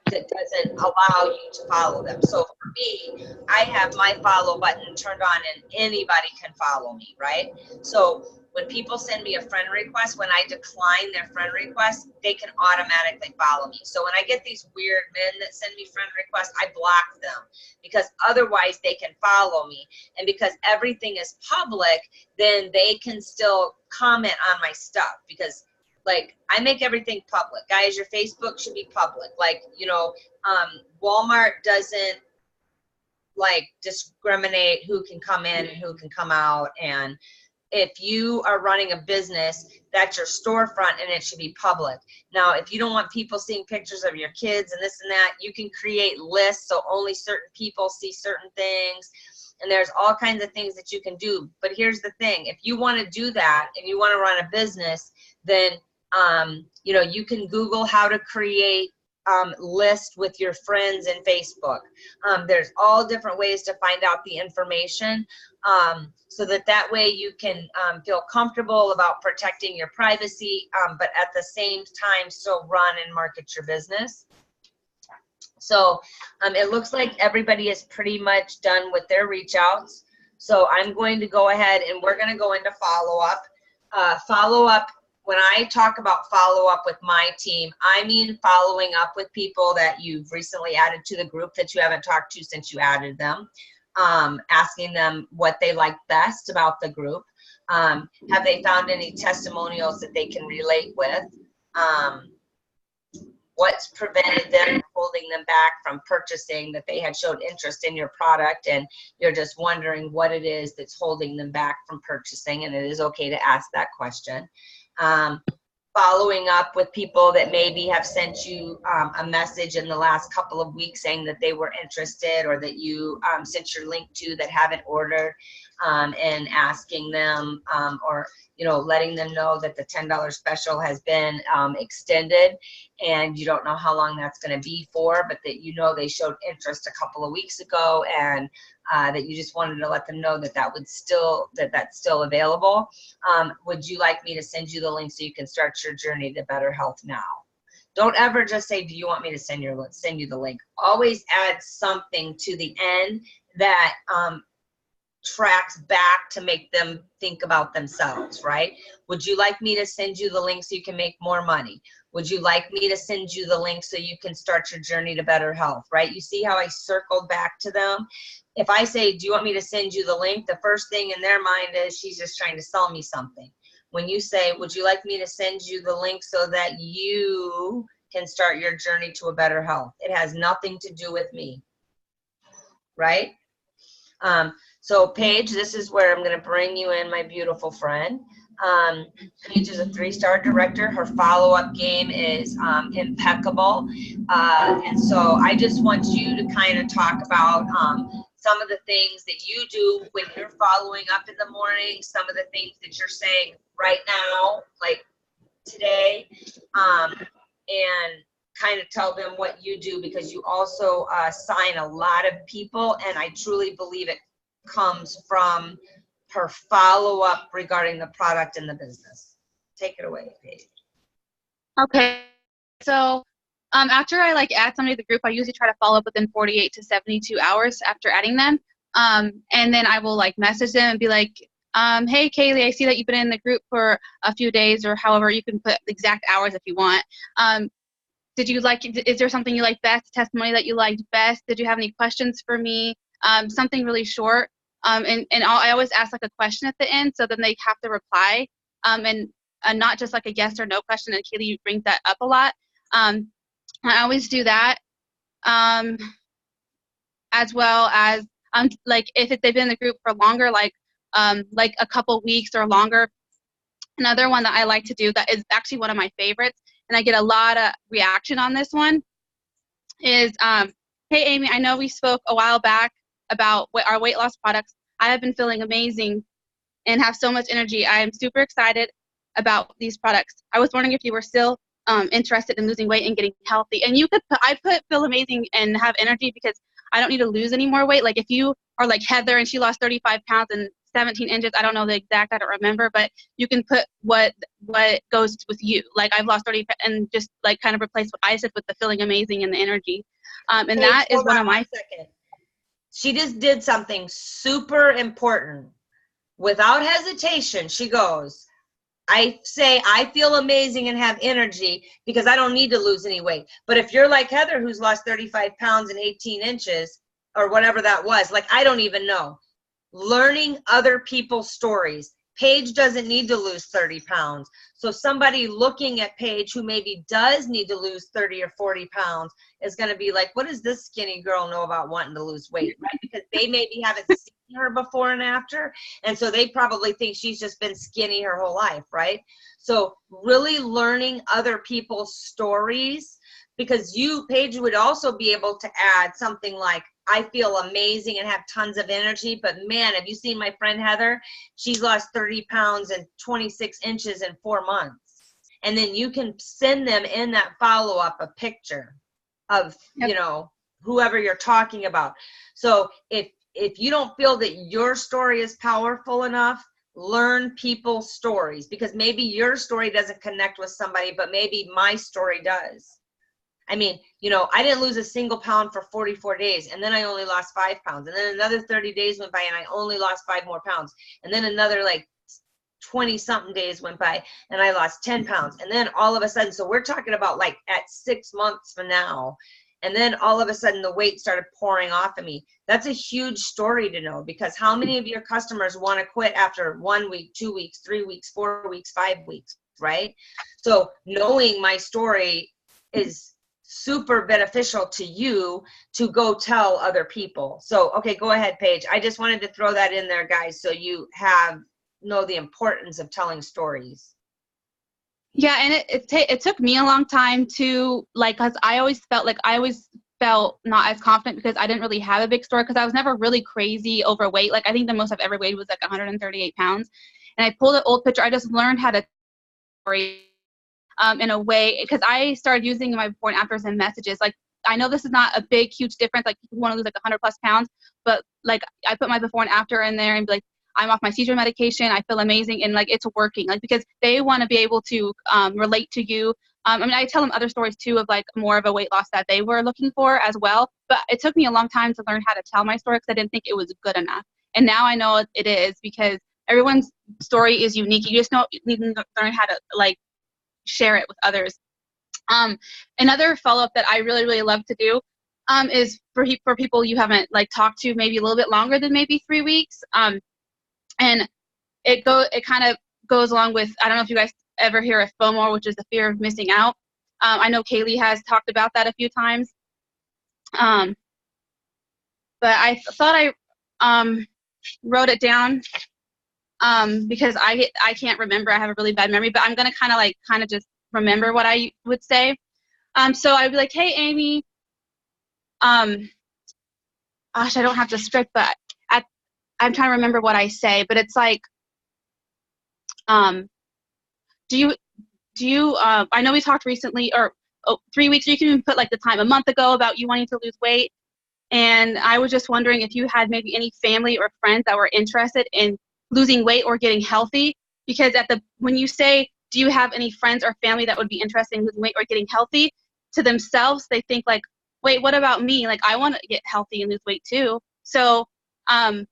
doesn't allow you to follow them. So for me, I have my follow button turned on and anybody can follow me, right? So when people send me a friend request, when I decline their friend request, they can automatically follow me. So when I get these weird men that send me friend requests, I block them because otherwise they can follow me. And because everything is public, then they can still comment on my stuff because like I make everything public. Guys, your Facebook should be public. Like, Walmart doesn't like discriminate who can come in and who can come out. And if you are running a business, that's your storefront and it should be public. Now, if you don't want people seeing pictures of your kids and this and that, you can create lists so only certain people see certain things. And there's all kinds of things that you can do. But here's the thing, if you want to do that and you want to run a business, then you can Google how to create list with your friends in Facebook. There's all different ways to find out the information so that way you can feel comfortable about protecting your privacy, but at the same time still run and market your business. So it looks like everybody is pretty much done with their reach outs. So I'm going to go ahead and we're going to go into follow-up. Follow-up, when I talk about follow-up with my team, I mean following up with people that you've recently added to the group that you haven't talked to since you added them, asking them what they like best about the group. Have they found any testimonials that they can relate with? What's prevented them from holding them back from purchasing, that they had showed interest in your product and you're just wondering what it is that's holding them back from purchasing, and it is okay to ask that question. Following up with people that maybe have sent you a message in the last couple of weeks saying that they were interested or that you sent your link to that haven't ordered, and asking them or letting them know that the $10 special has been extended and you don't know how long that's going to be for, but that they showed interest a couple of weeks ago and that you just wanted to let them know that that's still available. Would you like me to send you the link so you can start your journey to better health now? Don't ever just say, do you want me to send you the link? Always add something to the end that tracks back to make them think about themselves, right? Would you like me to send you the link so you can make more money? Would you like me to send you the link so you can start your journey to better health, right? You see how I circled back to them? If I say, do you want me to send you the link? The first thing in their mind is she's just trying to sell me something. When you say, would you like me to send you the link so that you can start your journey to a better health? It has nothing to do with me, right? So Paige, this is where I'm going to bring you in, my beautiful friend. Paige is a 3-star director. Her follow-up game is impeccable. And so I just want you to kind of talk about some of the things that you do when you're following up in the morning, some of the things that you're saying right now, like today, and kind of tell them what you do, because you also sign a lot of people, and I truly believe it comes from her follow-up regarding the product and the business. Take it away, Paige. Okay. So after I add somebody to the group, I usually try to follow up within 48 to 72 hours after adding them. And then I will message them and be like, hey, Kaylee, I see that you've been in the group for a few days, or however, you can put exact hours if you want. Is there something you like best, testimony that you liked best? Did you have any questions for me? Something really short. And I always ask a question at the end, so then they have to reply, and not just a yes or no question. And Kaylee brings that up a lot. I always do that, as well as if they've been in the group for longer, a couple weeks or longer. Another one that I like to do that is actually one of my favorites, and I get a lot of reaction on this one, is, hey, Amy, I know we spoke a while back about our weight loss products. I have been feeling amazing and have so much energy. I am super excited about these products. I was wondering if you were still interested in losing weight and getting healthy. And you could I put feel amazing and have energy because I don't need to lose any more weight. Like if you are like Heather and she lost 35 pounds and 17 inches, I don't know the exact, I don't remember, but you can put what goes with you. Like I've lost 30 and just kind of replace what I said with the feeling amazing and the energy. And Paige, that is hold one on of my. 1 second. She just did something super important. Without hesitation, she goes, I say I feel amazing and have energy because I don't need to lose any weight. But if you're like Heather, who's lost 35 pounds and 18 inches or whatever that was, I don't even know. Learning other people's stories. Paige doesn't need to lose 30 pounds. So somebody looking at Paige who maybe does need to lose 30 or 40 pounds is going to be like, what does this skinny girl know about wanting to lose weight, right? Because they maybe haven't seen her before and after. And so they probably think she's just been skinny her whole life, right? So really learning other people's stories, because you, Paige, would also be able to add something like, I feel amazing and have tons of energy, but man, have you seen my friend Heather? She's lost 30 pounds and 26 inches in 4 months. And then you can send them in that follow-up a picture of, Yep. Whoever you're talking about. So if you don't feel that your story is powerful enough, learn people's stories, because maybe your story doesn't connect with somebody, but maybe my story does. I mean, I didn't lose a single pound for 44 days, and then I only lost 5 pounds, and then another 30 days went by and I only lost 5 more pounds, and then another 20 something days went by and I lost 10 pounds, and then all of a sudden, so we're talking about at 6 months from now, and then all of a sudden the weight started pouring off of me. That's a huge story to know, because how many of your customers want to quit after 1 week, 2 weeks, 3 weeks, 4 weeks, 5 weeks, right? So knowing my story is super beneficial to you to go tell other people. So, okay, go ahead, Paige. I just wanted to throw that in there, guys, so you know the importance of telling stories. Yeah, and it took me a long time to because I always felt not as confident because I didn't really have a big story, because I was never really crazy overweight. I think the most I've ever weighed was 138 pounds. And I pulled an old picture. I just learned how to story in a way, because I started using my before and afters and messages. I know this is not a big, huge difference. People want to lose 100+ pounds, but I put my before and after in there and be like, I'm off my seizure medication. I feel amazing, and it's working. Because they want to be able to relate to you. I tell them other stories too of more of a weight loss that they were looking for as well. But it took me a long time to learn how to tell my story, because I didn't think it was good enough. And now I know it is, because everyone's story is unique. You just need to learn how to like share it with others. Another follow-up that I really, really love to do is for people you haven't like talked to maybe a little bit longer than maybe 3 weeks. And it kind of goes along with, I don't know if you guys ever hear of FOMO, which is the fear of missing out. I know Kaylee has talked about that a few times. But I thought I wrote it down because I can't remember. I have a really bad memory, but I'm gonna kind of just remember what I would say. So I'd be like, hey, Amy, gosh, I don't have the script, but I'm trying to remember what I say, but it's like, do you, I know we talked recently, or 3 weeks, or you can even put like the time, a month ago, about you wanting to lose weight. And I was just wondering if you had maybe any family or friends that were interested in losing weight or getting healthy, because when you say, do you have any friends or family that would be interested in losing weight or getting healthy, to themselves, they think like, wait, what about me? Like, I want to get healthy and lose weight too. So, I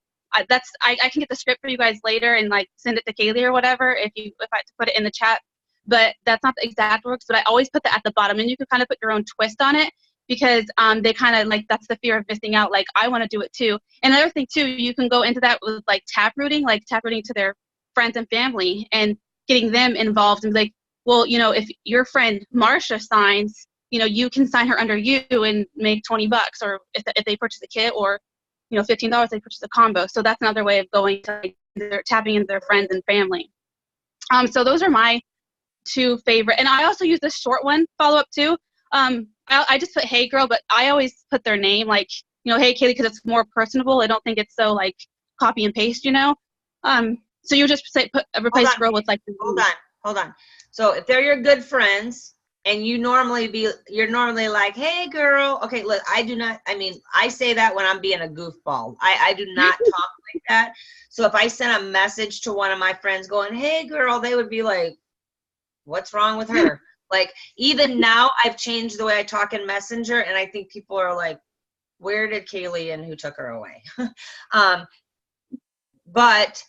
can get the script for you guys later and like send it to Kaylee or whatever if I had to put it in the chat. But that's not the exact words, but I always put that at the bottom, and you can kind of put your own twist on it, because they kind of like, that's the fear of missing out. Like, I want to do it too. And another thing too, you can go into that with like taprooting to their friends and family and getting them involved, and like, well, if your friend Marsha signs, you can sign her under you and make $20, or if they purchase a kit, or $15 they purchase a combo. So that's another way of going to like, tapping into their friends and family. So those are my 2 favorite. And I also use this short one follow-up too. I just put, hey girl, but I always put their name, like, hey Kaylee, because it's more personable. I don't think it's so like copy and paste, so you just replace girl with like. Hold on. So if they're your good friends, and you're normally like, hey girl, okay, look, I say that when I'm being a goofball. I do not talk like that. So if I sent a message to one of my friends going, hey girl, they would be like, what's wrong with her? Like, even now I've changed the way I talk in Messenger, and I think people are like, where did Kaylee and who took her away? But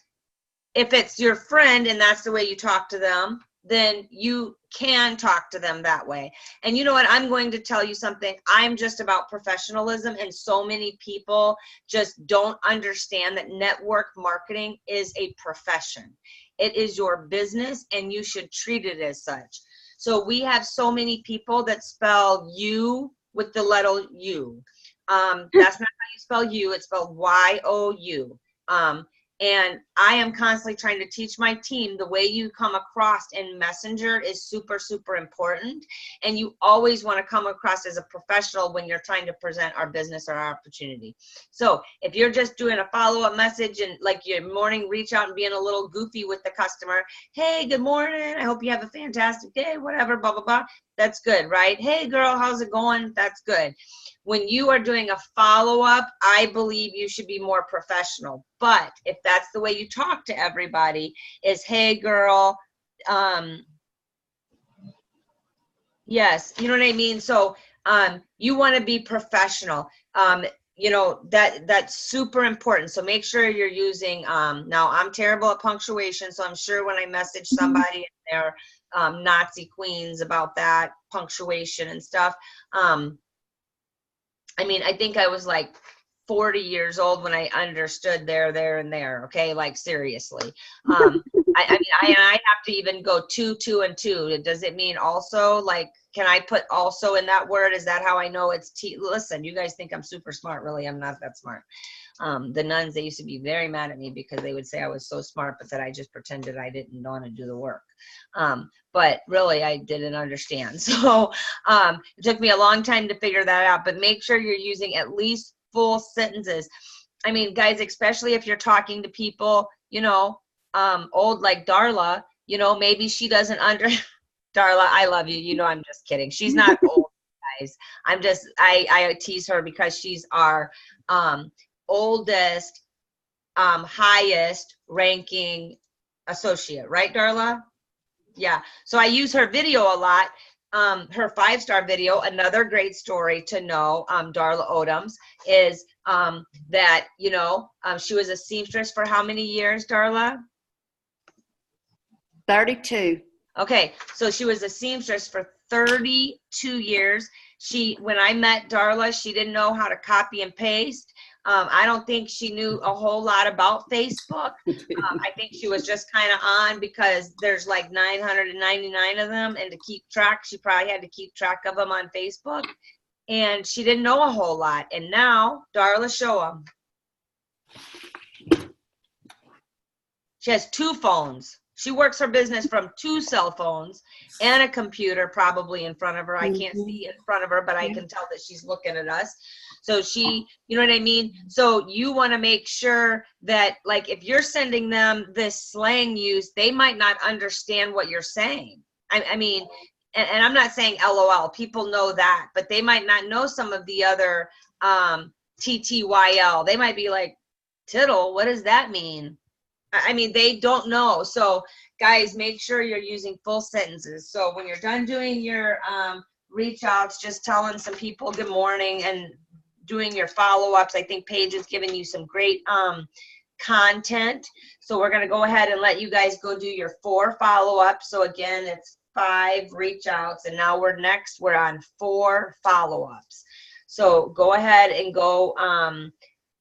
if it's your friend and that's the way you talk to them, then you can talk to them that way. And you know what? I'm going to tell you something. I'm just about professionalism, and so many people just don't understand that network marketing is a profession. It is your business, and you should treat it as such. So we have so many people that spell you with the letter U. That's not how you spell you. It's spelled Y-O-U. And I am constantly trying to teach my team the way you come across in Messenger is super, super important. And you always want to come across as a professional when you're trying to present our business or our opportunity. So if you're just doing a follow-up message and like your morning reach out and being a little goofy with the customer, hey, good morning, I hope you have a fantastic day, whatever, blah, blah, blah. That's good, right? Hey girl, how's it going? That's good. When you are doing a follow-up, I believe you should be more professional. But if that's the way you talk to everybody is, hey girl, yes, you know what I mean? So you want to be professional. That's super important. So make sure you're using, now I'm terrible at punctuation, so I'm sure when I message somebody and they're Nazi queens about that punctuation and stuff, I think I was like 40 years old when I understood there, and there. Okay, like seriously. I have to even go 2, 2, and 2. Does it mean also? Like, can I put also in that word? Is that how I know it's T? Listen, you guys think I'm super smart. Really, I'm not that smart. The nuns, they used to be very mad at me because they would say I was so smart, but that I just pretended I didn't want to do the work. But really, I didn't understand. So it took me a long time to figure that out. But make sure you're using at least full sentences. I mean, guys, especially if you're talking to people, old like Darla, maybe she doesn't Darla, I love you. I'm just kidding. She's not old, guys. I tease her because she's our oldest, highest ranking associate, right, Darla? Yeah. So I use her video a lot. Her 5-star video, another great story to know, Darla Odoms, is that, she was a seamstress for how many years, Darla? 32. Okay, so she was a seamstress for 32 years. When I met Darla, she didn't know how to copy and paste. I don't think she knew a whole lot about Facebook. I think she was just kind of on because there's like 999 of them, and to keep track, she probably had to keep track of them on Facebook. And she didn't know a whole lot. And now, Darla, show them. She has 2 phones. She works her business from 2 cell phones and a computer probably in front of her. I can't see in front of her, but I can tell that she's looking at us. So you know what I mean? So you want to make sure that, like, if you're sending them this slang use, they might not understand what you're saying. I mean, and I'm not saying LOL, people know that, but they might not know some of the other TTYL. They might be like, tittle, what does that mean? I mean, they don't know. So guys, make sure you're using full sentences. So when you're done doing your reach outs, just telling some people good morning and doing your follow-ups, I think Paige is giving you some great content. So we're going to go ahead and let you guys go do your 4 follow-ups. So again, it's 5 reach outs, and now we're on 4 follow-ups. So go ahead and go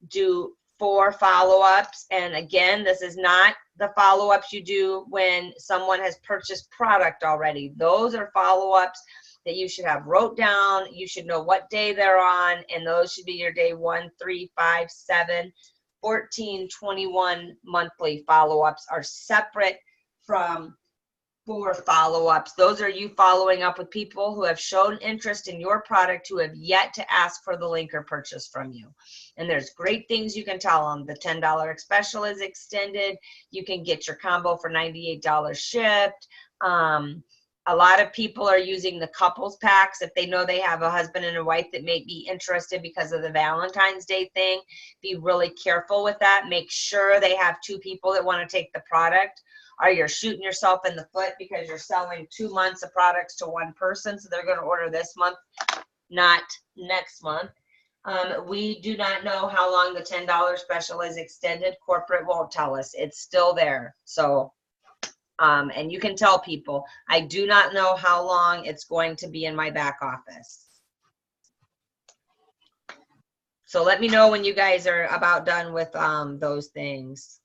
do 4 follow-ups. And again, this is not the follow-ups you do when someone has purchased product already. Those are follow-ups that you should have wrote down. You should know what day they're on, and those should be your day 1, 3, 5, 7, 14, 21 monthly follow-ups are separate from 4 follow-ups. Those are you following up with people who have shown interest in your product, who have yet to ask for the link or purchase from you. And there's great things you can tell them. The $10 special is extended. You can get your combo for $98 shipped. A lot of people are using the couples packs if they know they have a husband and a wife that may be interested because of the Valentine's Day thing. Be really careful with that. Make sure they have 2 people that want to take the product, or you're shooting yourself in the foot because you're selling 2 months of products to one person. So they're going to order this month, not next month. We do not know how long the $10 special is extended. Corporate won't tell us. It's still there. So, and you can tell people, I do not know how long it's going to be in my back office. So let me know when you guys are about done with those things.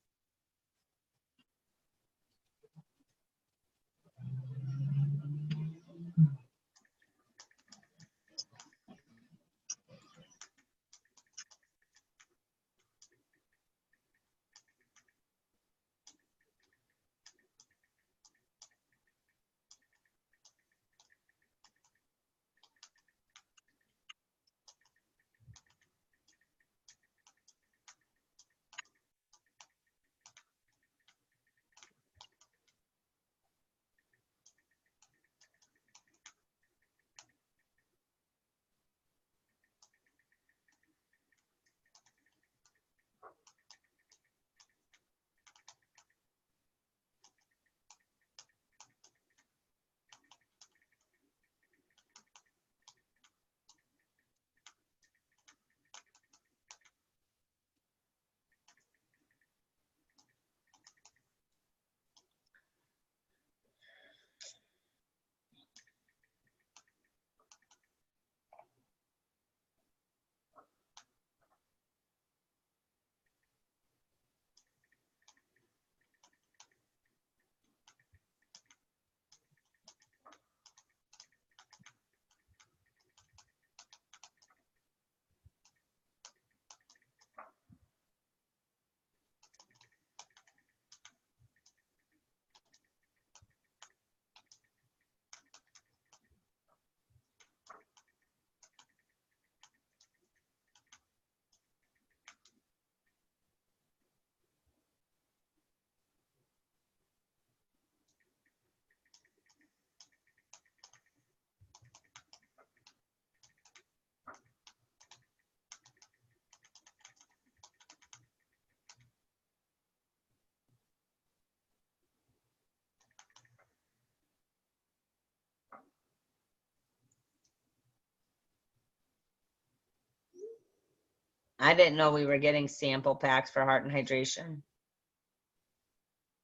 I didn't know we were getting sample packs for Heart and Hydration.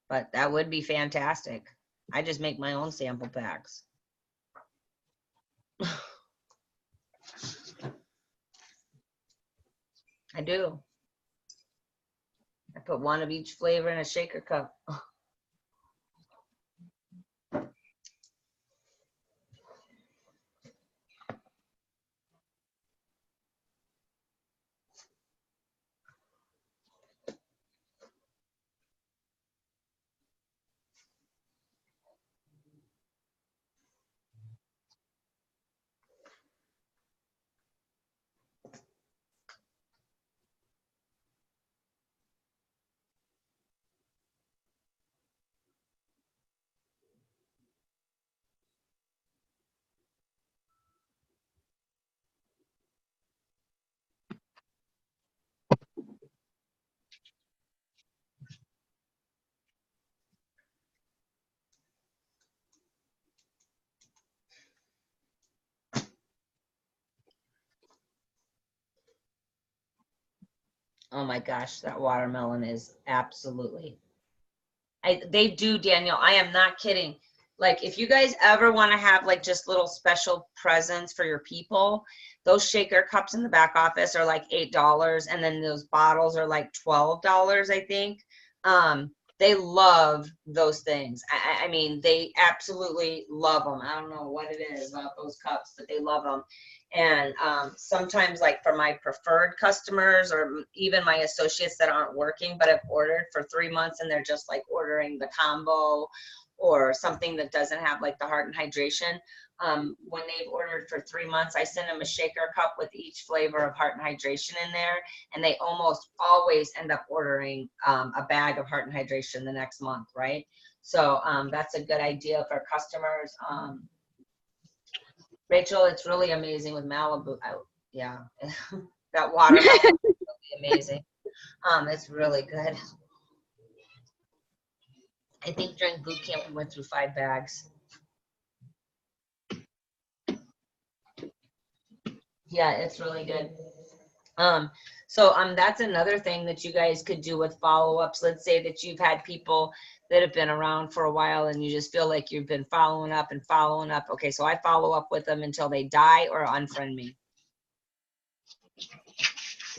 But that would be fantastic. I just make my own sample packs. I do. I put one of each flavor in a shaker cup. Oh my gosh, that watermelon is absolutely. They do, Daniel. I am not kidding. Like, if you guys ever want to have like just little special presents for your people, those shaker cups in the back office are like $8, and then those bottles are like $12, I think. They love those things. I mean, they absolutely love them. I don't know what it is about those cups, but they love them. And sometimes, like for my preferred customers or even my associates that aren't working but have ordered for 3 months and they're just like ordering the combo or something that doesn't have like the Heart and Hydration, when they've ordered for 3 months, I send them a shaker cup with each flavor of Heart and Hydration in there, and they almost always end up ordering a bag of Heart and Hydration the next month, right? So that's a good idea for customers. Rachel, it's really amazing with Malibu. Yeah, that watermelon is really amazing. It's really good. I think during boot camp we went through 5 bags. Yeah, it's really good. So that's another thing that you guys could do with follow-ups. Let's say that you've had people that have been around for a while and you just feel like you've been following up and following up. Okay, so I follow up with them until they die or unfriend me.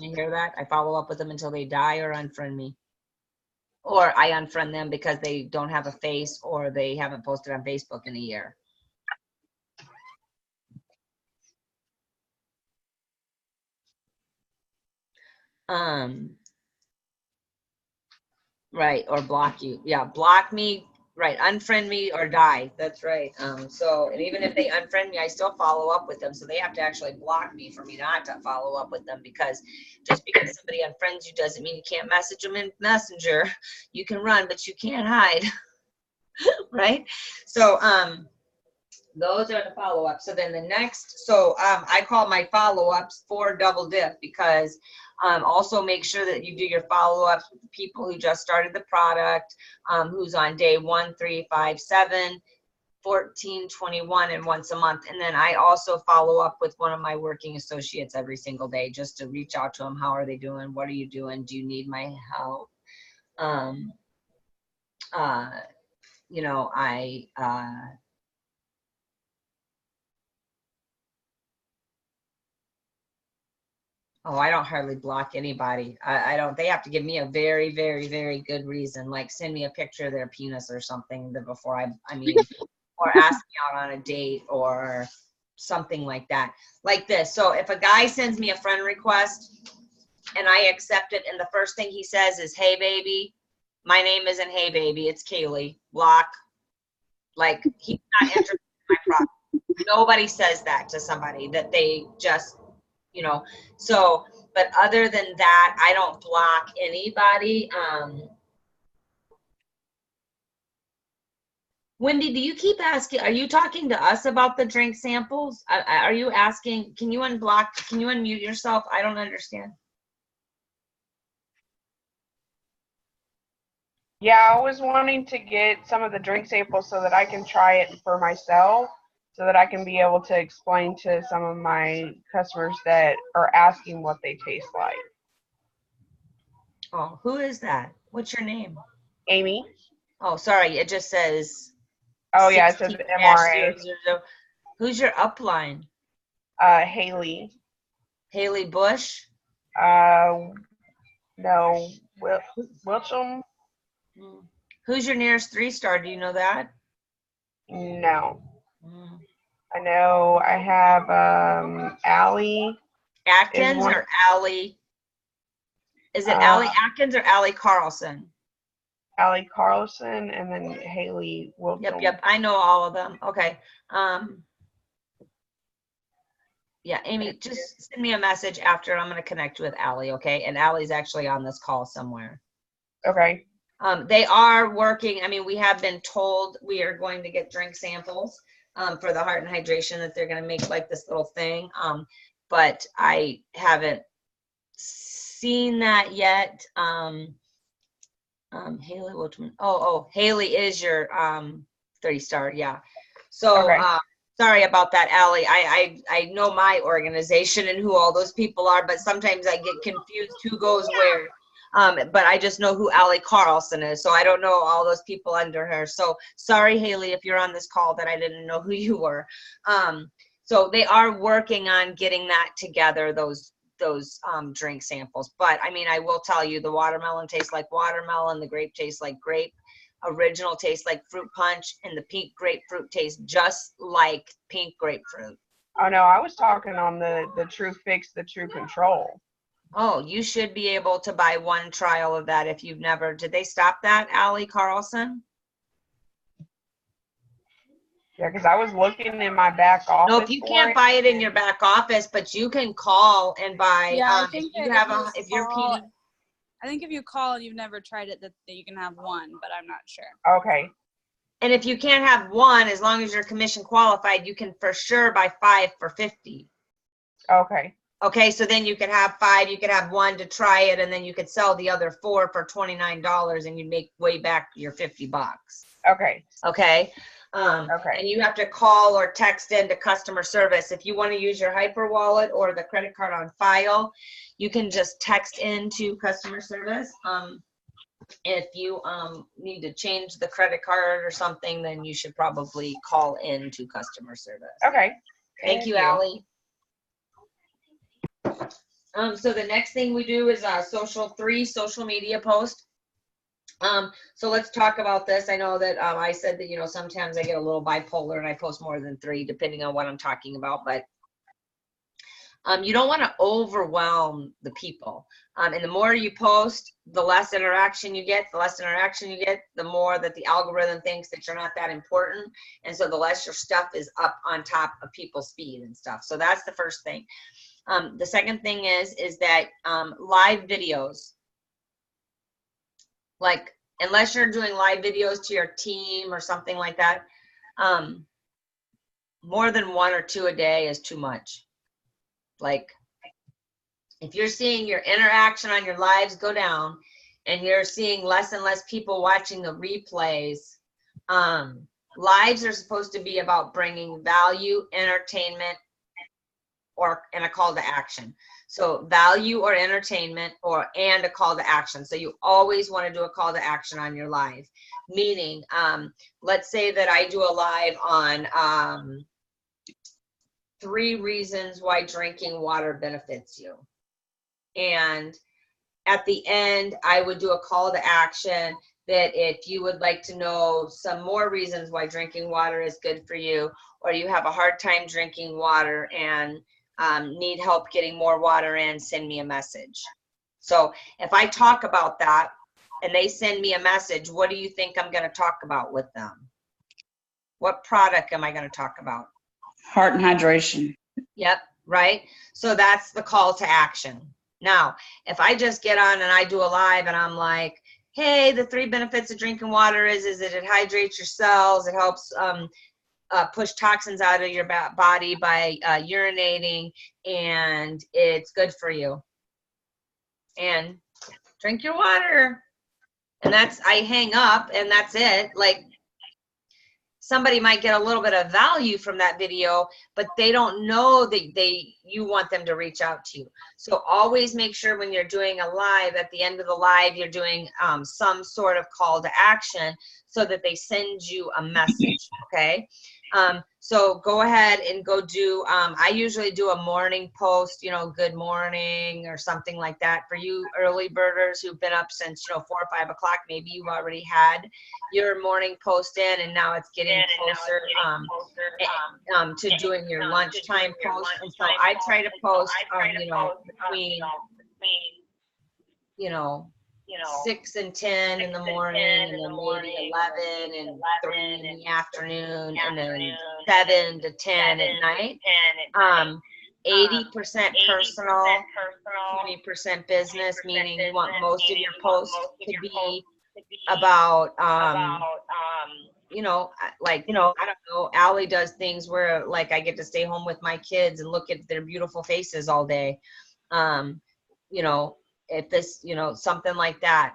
You hear that? I follow up with them until they die or unfriend me. Or I unfriend them because they don't have a face or they haven't posted on Facebook in a year. Right, or block you. Yeah, block me, right, unfriend me or die. That's right. So, and even if they unfriend me, I still follow up with them. So they have to actually block me for me not to follow up with them, because just because somebody unfriends you doesn't mean you can't message them in Messenger. You can run, but you can't hide. Right? So, those are the follow-ups. So then the next, I call my follow-ups for double dip, because also make sure that you do your follow-ups with the people who just started the product, who's on day 1, 3, 5, 7, 14, 21, and once a month. And then I also follow up with one of my working associates every single day, just to reach out to them. How are they doing? What are you doing? Do you need my help? You know, oh, I don't hardly block anybody. I don't. They have to give me a very, very, very good reason, like send me a picture of their penis or something before I mean, or ask me out on a date or something like that. Like this. So if a guy sends me a friend request and I accept it, and the first thing he says is, "Hey, baby," my name isn't "Hey, baby," it's Kaylee. Block. Like, he's not interested in my product. Nobody says that to somebody that they just, you know. So, but other than that, I don't block anybody. Wendy, do you keep asking, are you talking to us about the drink samples? Are you asking, can you unmute yourself? I don't understand. Yeah, I was wanting to get some of the drink samples so that I can try it for myself, so that I can be able to explain to some of my customers that are asking what they taste like. Oh, who is that? What's your name? Amy. Oh, sorry. It just says Oh yeah, it says 16 MRA. 000. Who's your upline? Haley. Haley Bush? No, Wilsham. Mm. Who's your nearest 3-star? Do you know that? No, Mm. I know I have Allie is Atkins one. or Allie? Is it Allie Atkins or Allie Carlson? Allie Carlson, and then Haley Wilson. Yep. I know all of them. Okay. Yeah, Amy, just send me a message after. I'm going to connect with Allie, okay? And Allie's actually on this call somewhere. Okay. They are working. I mean, we have been told we are going to get drink samples for the heart and hydration, that they're going to make like this little thing. But I haven't seen that yet. Haley Wiltman. Oh, Haley is your 3-star. Yeah. So Okay. sorry about that, Allie. I know my organization and who all those people are, but sometimes I get confused who goes where. But I just know who Allie Carlson is, so I don't know all those people under her. So sorry, Haley, if you're on this call that I didn't know who you were. So they are working on getting that together, those drink samples. But I mean, I will tell you, the watermelon tastes like watermelon, the grape tastes like grape, original tastes like fruit punch, and the pink grapefruit tastes just like pink grapefruit. Oh no, I was talking on the True Fix, the True Control. Oh, you should be able to buy one trial of that if you've never. Did they stop that, Allie Carlson? Yeah, because I was looking in my back office. No, if you can't buy it in your back office, but you can call and buy. Yeah, I think if you that have if you're PD. I think if you call and you've never tried it, that you can have one, but I'm not sure. Okay. And if you can't have one, as long as you're commission qualified, you can for sure buy 5 for $50. Okay. Okay, so then you could have 5, you could have 1 to try it, and then you could sell the other 4 for $29, and you make way back your $50. Okay. Okay. Okay. And you have to call or text into customer service. If you want to use your Hyper Wallet or the credit card on file, you can just text into customer service. If you need to change the credit card or something, then you should probably call into customer service. Okay. Thank you, Allie. So the next thing we do is social media post. So let's talk about this. I know that I said that, you know, sometimes I get a little bipolar and I post more than 3 depending on what I'm talking about, but you don't want to overwhelm the people. And the more you post, the less interaction you get. The less interaction you get, the more that the algorithm thinks that you're not that important. And so the less your stuff is up on top of people's feed and stuff. So that's the first thing. The second thing is that live videos, like unless you're doing live videos to your team or something like that, more than 1 or 2 a day is too much. Like if you're seeing your interaction on your lives go down and you're seeing less and less people watching the replays, lives are supposed to be about bringing value, entertainment, and a call to action. So value or entertainment and a call to action. So you always want to do a call to action on your live. Meaning, let's say that I do a live on 3 reasons why drinking water benefits you. And at the end, I would do a call to action that if you would like to know some more reasons why drinking water is good for you, or you have a hard time drinking water and need help getting more water in, send me a message. So if I talk about that and they send me a message, what do you think I'm going to talk about with them? What product am I going to talk about? Heart and hydration. Yep, right. So that's the call to action. Now, if I just get on and I do a live and I'm like, hey, the 3 benefits of drinking water is that it hydrates your cells, it helps push toxins out of your body by urinating, and it's good for you. And drink your water. And I hang up and that's it. Like, somebody might get a little bit of value from that video, but they don't know that you want them to reach out to you. So always make sure when you're doing a live, at the end of the live, you're doing some sort of call to action so that they send you a message, okay? So go ahead and go do, I usually do a morning post, you know, good morning or something like that. For you early birders who've been up since, you know, 4 or 5 o'clock, maybe you've already had your morning post in, and now it's getting closer to doing your lunchtime post. And so I try to post, you know, between, you know, 6 and 10 in the morning, and then maybe 11 and 3 in the afternoon, and then 7 to 10 at night. 80% personal, 20% business, meaning you want most of your posts to be about, you know, like, I don't know, Allie does things where, like, I get to stay home with my kids and look at their beautiful faces all day. You know, if this, you know, something like that.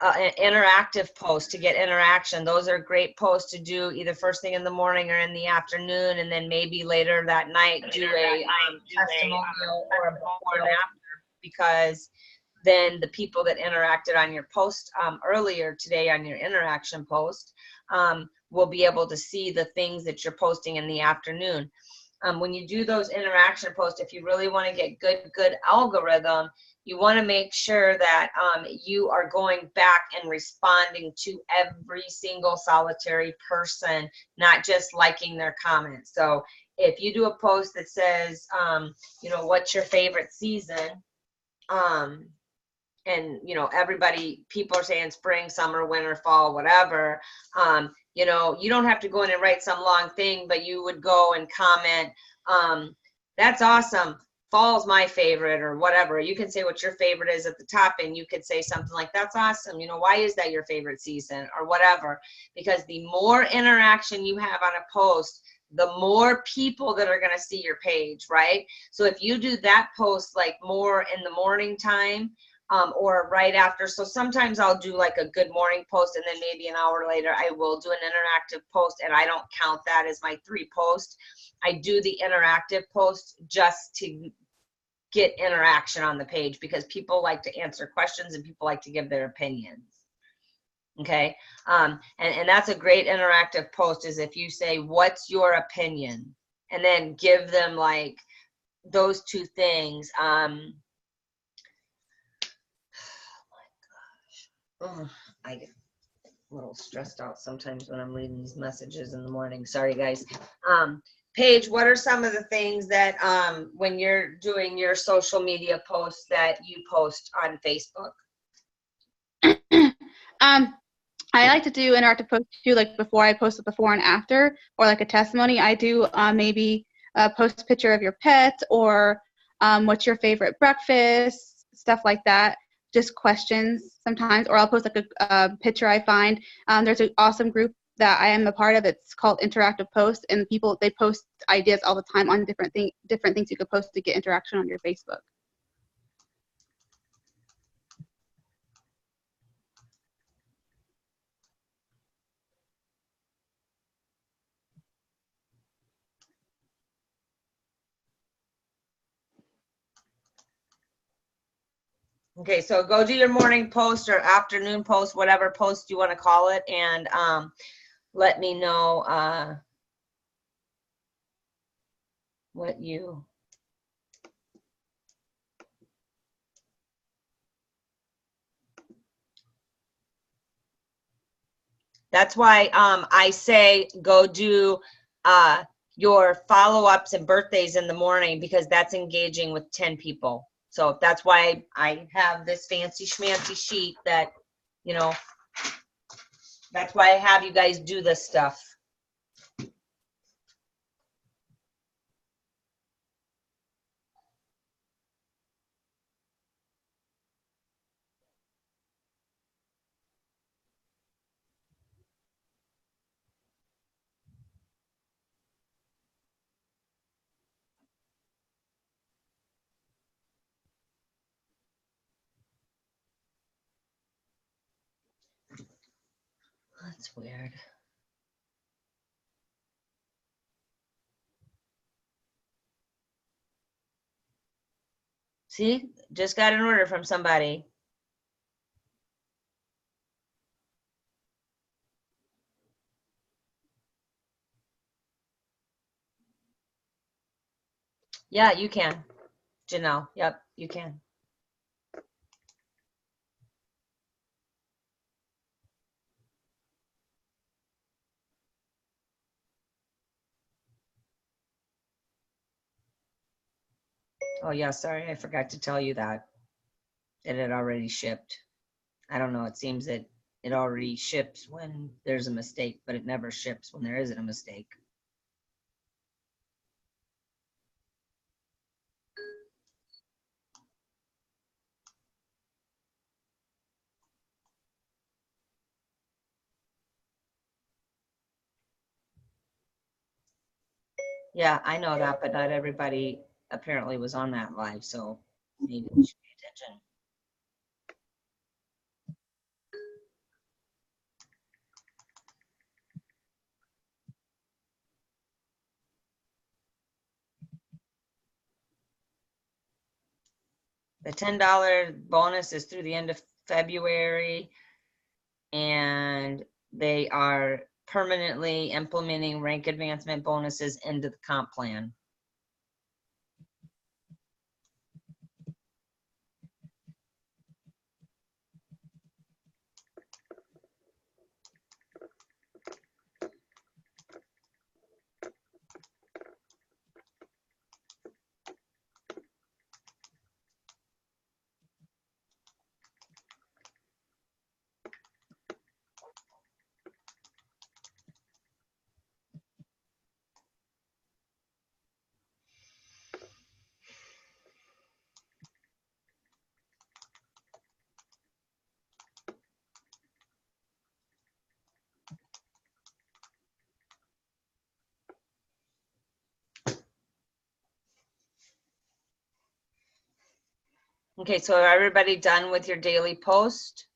An interactive post to get interaction. Those are great posts to do either first thing in the morning or in the afternoon, and then maybe later that night do a testimonial or a before and after, because then the people that interacted on your post earlier today on your interaction post will be able to see the things that you're posting in the afternoon. When you do those interaction posts, if you really want to get good algorithm, you want to make sure that you are going back and responding to every single solitary person, not just liking their comments. So if you do a post that says, you know, what's your favorite season? And, you know, people are saying spring, summer, winter, fall, whatever. You know, you don't have to go in and write some long thing, but you would go and comment, that's awesome. Fall's my favorite, or whatever. You can say what your favorite is at the top, and you could say something like, that's awesome. You know, why is that your favorite season, or whatever? Because the more interaction you have on a post, the more people that are going to see your page, right? So if you do that post like more in the morning time, or right after. So sometimes I'll do like a good morning post, and then maybe an hour later I will do an interactive post, and I don't count that as my 3 posts. I do the interactive post just to get interaction on the page, because people like to answer questions and people like to give their opinions. Okay. And that's a great interactive post, is if you say, what's your opinion? And then give them like those 2 things. Oh, I get a little stressed out sometimes when I'm reading these messages in the morning. Sorry, guys. Paige, what are some of the things that when you're doing your social media posts that you post on Facebook? I like to do interactive posts too, like before I post a before and after, or like a testimony. I do maybe post a picture of your pet, or what's your favorite breakfast, stuff like that. Just questions sometimes, or I'll post like a picture I find. There's an awesome group that I am a part of. It's called Interactive Post, and they post ideas all the time on different things you could post to get interaction on your Facebook. Okay, so go do your morning post or afternoon post, whatever post you want to call it, and let me know what you. That's why I say go do your follow-ups and birthdays in the morning, because that's engaging with 10 people. So that's why I have this fancy schmancy sheet that, you know, that's why I have you guys do this stuff. That's weird. See, just got an order from somebody. Yeah, you can, Janelle. Yep, you can. Oh yeah, sorry, I forgot to tell you that. It had already shipped. I don't know, it seems that it already ships when there's a mistake, but it never ships when there isn't a mistake. Yeah, I know that, but not everybody apparently was on that live, so maybe we should pay attention. The $10 bonus is through the end of February, and they are permanently implementing rank advancement bonuses into the comp plan. Okay, so are everybody done with your daily post?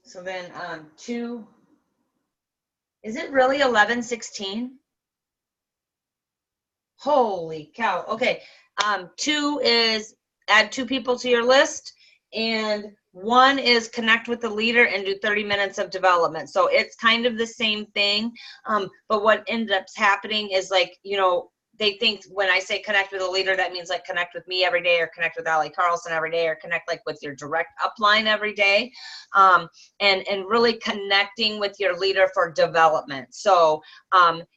So then is it really 11:16? Holy cow. Okay. 2 is add 2 people to your list, and 1 is connect with the leader and do 30 minutes of development. So it's kind of the same thing. But what ends up happening is, like, you know, they think when I say connect with a leader, that means like connect with me every day, or connect with Allie Carlson every day, or connect like with your direct upline every day. And really connecting with your leader for development. So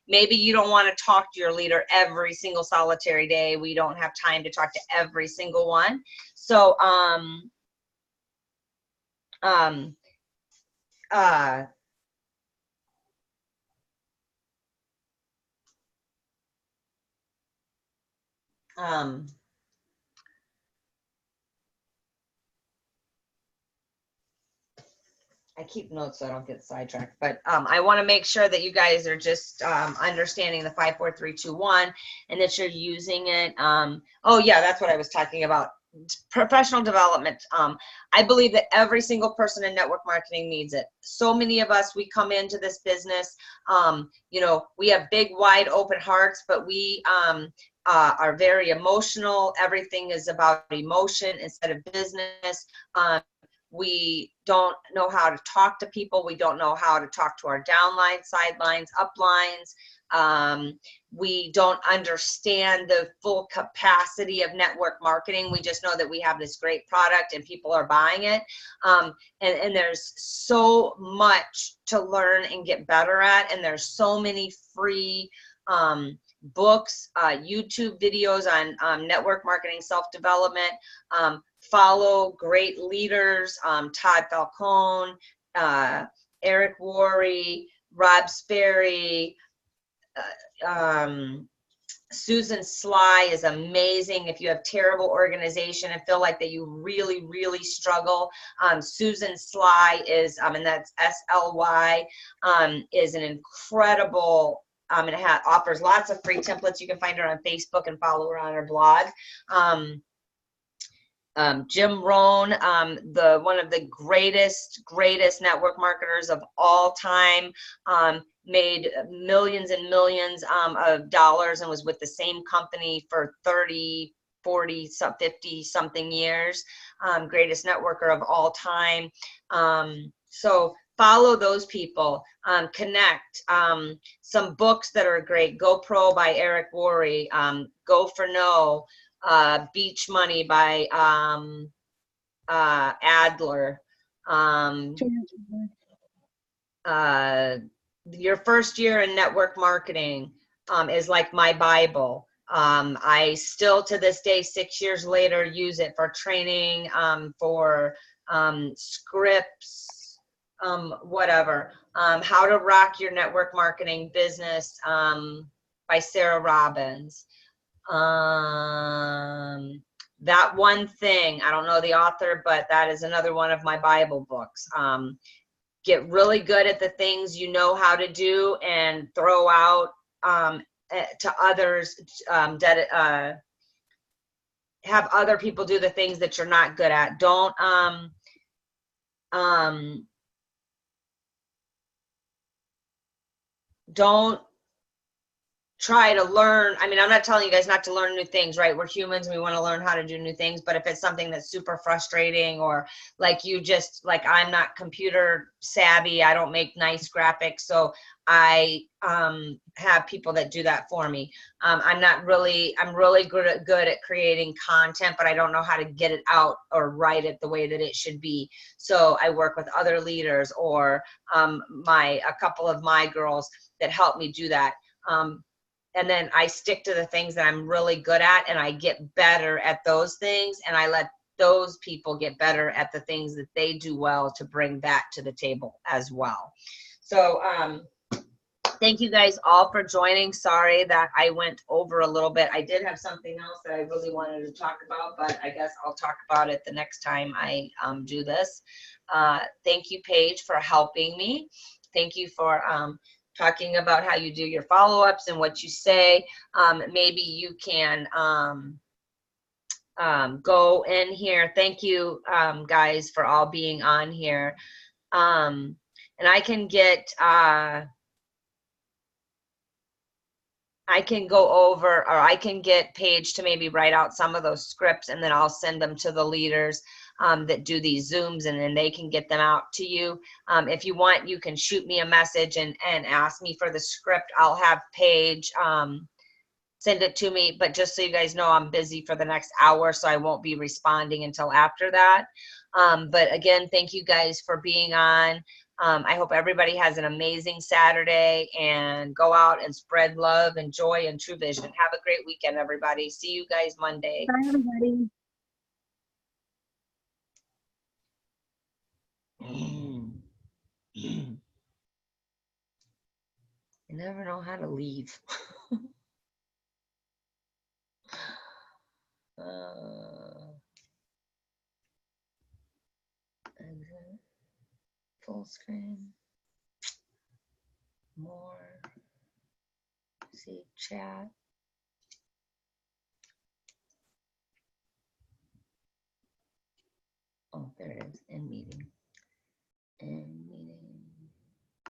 maybe you don't want to talk to your leader every single solitary day. We don't have time to talk to every single one. So I keep notes so I don't get sidetracked, but I want to make sure that you guys are just understanding the 5, 4, 3, 2, 1, and that you're using it. Oh yeah, that's what I was talking about. Professional development. I believe that every single person in network marketing needs it. So many of us, we come into this business, you know, we have big, wide open hearts, but we are very emotional. Everything is about emotion instead of business. We don't know how to talk to people. We don't know how to talk to our downlines, sidelines, uplines. We don't understand the full capacity of network marketing. We just know that we have this great product and people are buying it. And there's so much to learn and get better at. And there's so many free books, YouTube videos on network marketing, self-development. Follow great leaders, Todd Falcone, Eric Worre, Rob Sperry, Susan Sly is amazing. If you have terrible organization and feel like that you really, really struggle, Susan Sly is, and that's SLY, is an incredible, and it offers lots of free templates. You can find her on Facebook and follow her on her blog. Jim Rohn, one of the greatest network marketers of all time, made millions and millions of dollars and was with the same company for 30, 40, 50 something years. Greatest networker of all time. So follow those people, connect. Some books that are great: GoPro by Eric Worre, Go for No, Beach Money by Adler. Your first year in network marketing is like my Bible. I still to this day, 6 years later, use it for training, for scripts, whatever. How to Rock Your Network Marketing Business by Sarah Robbins. That One Thing, I don't know the author, but that is another one of my Bible books. Get really good at the things you know how to do and throw out to others, have other people do the things that you're not good at. Don't try to learn. I mean, I'm not telling you guys not to learn new things, right? We're humans. We want to learn how to do new things. But if it's something that's super frustrating, or like you just, like, I'm not computer savvy, I don't make nice graphics, so I have people that do that for me. I'm really good at creating content, but I don't know how to get it out or write it the way that it should be. So I work with other leaders, or a couple of my girls that help me do that. And then I stick to the things that I'm really good at, and I get better at those things, and I let those people get better at the things that they do well to bring that to the table as well. So thank you guys all for joining. Sorry that I went over a little bit. I did have something else that I really wanted to talk about, but I guess I'll talk about it the next time I do this. Thank you, Paige, for helping me. Thank you for talking about how you do your follow-ups and what you say. Maybe you can go in here. Thank you, guys, for all being on here. And I can get, I can go over, or I can get Paige to maybe write out some of those scripts, and then I'll send them to the leaders that do these Zooms, and then they can get them out to you. If you want, you can shoot me a message and ask me for the script. I'll have Paige send it to me, but just so you guys know, I'm busy for the next hour, so I won't be responding until after that. But again, thank you guys for being on. I hope everybody has an amazing Saturday, and go out and spread love and joy and true vision. Have a great weekend, everybody. See you guys Monday. Bye, everybody. You never know how to leave. Exit, full screen, more, see chat. Oh, there it is, in meeting. And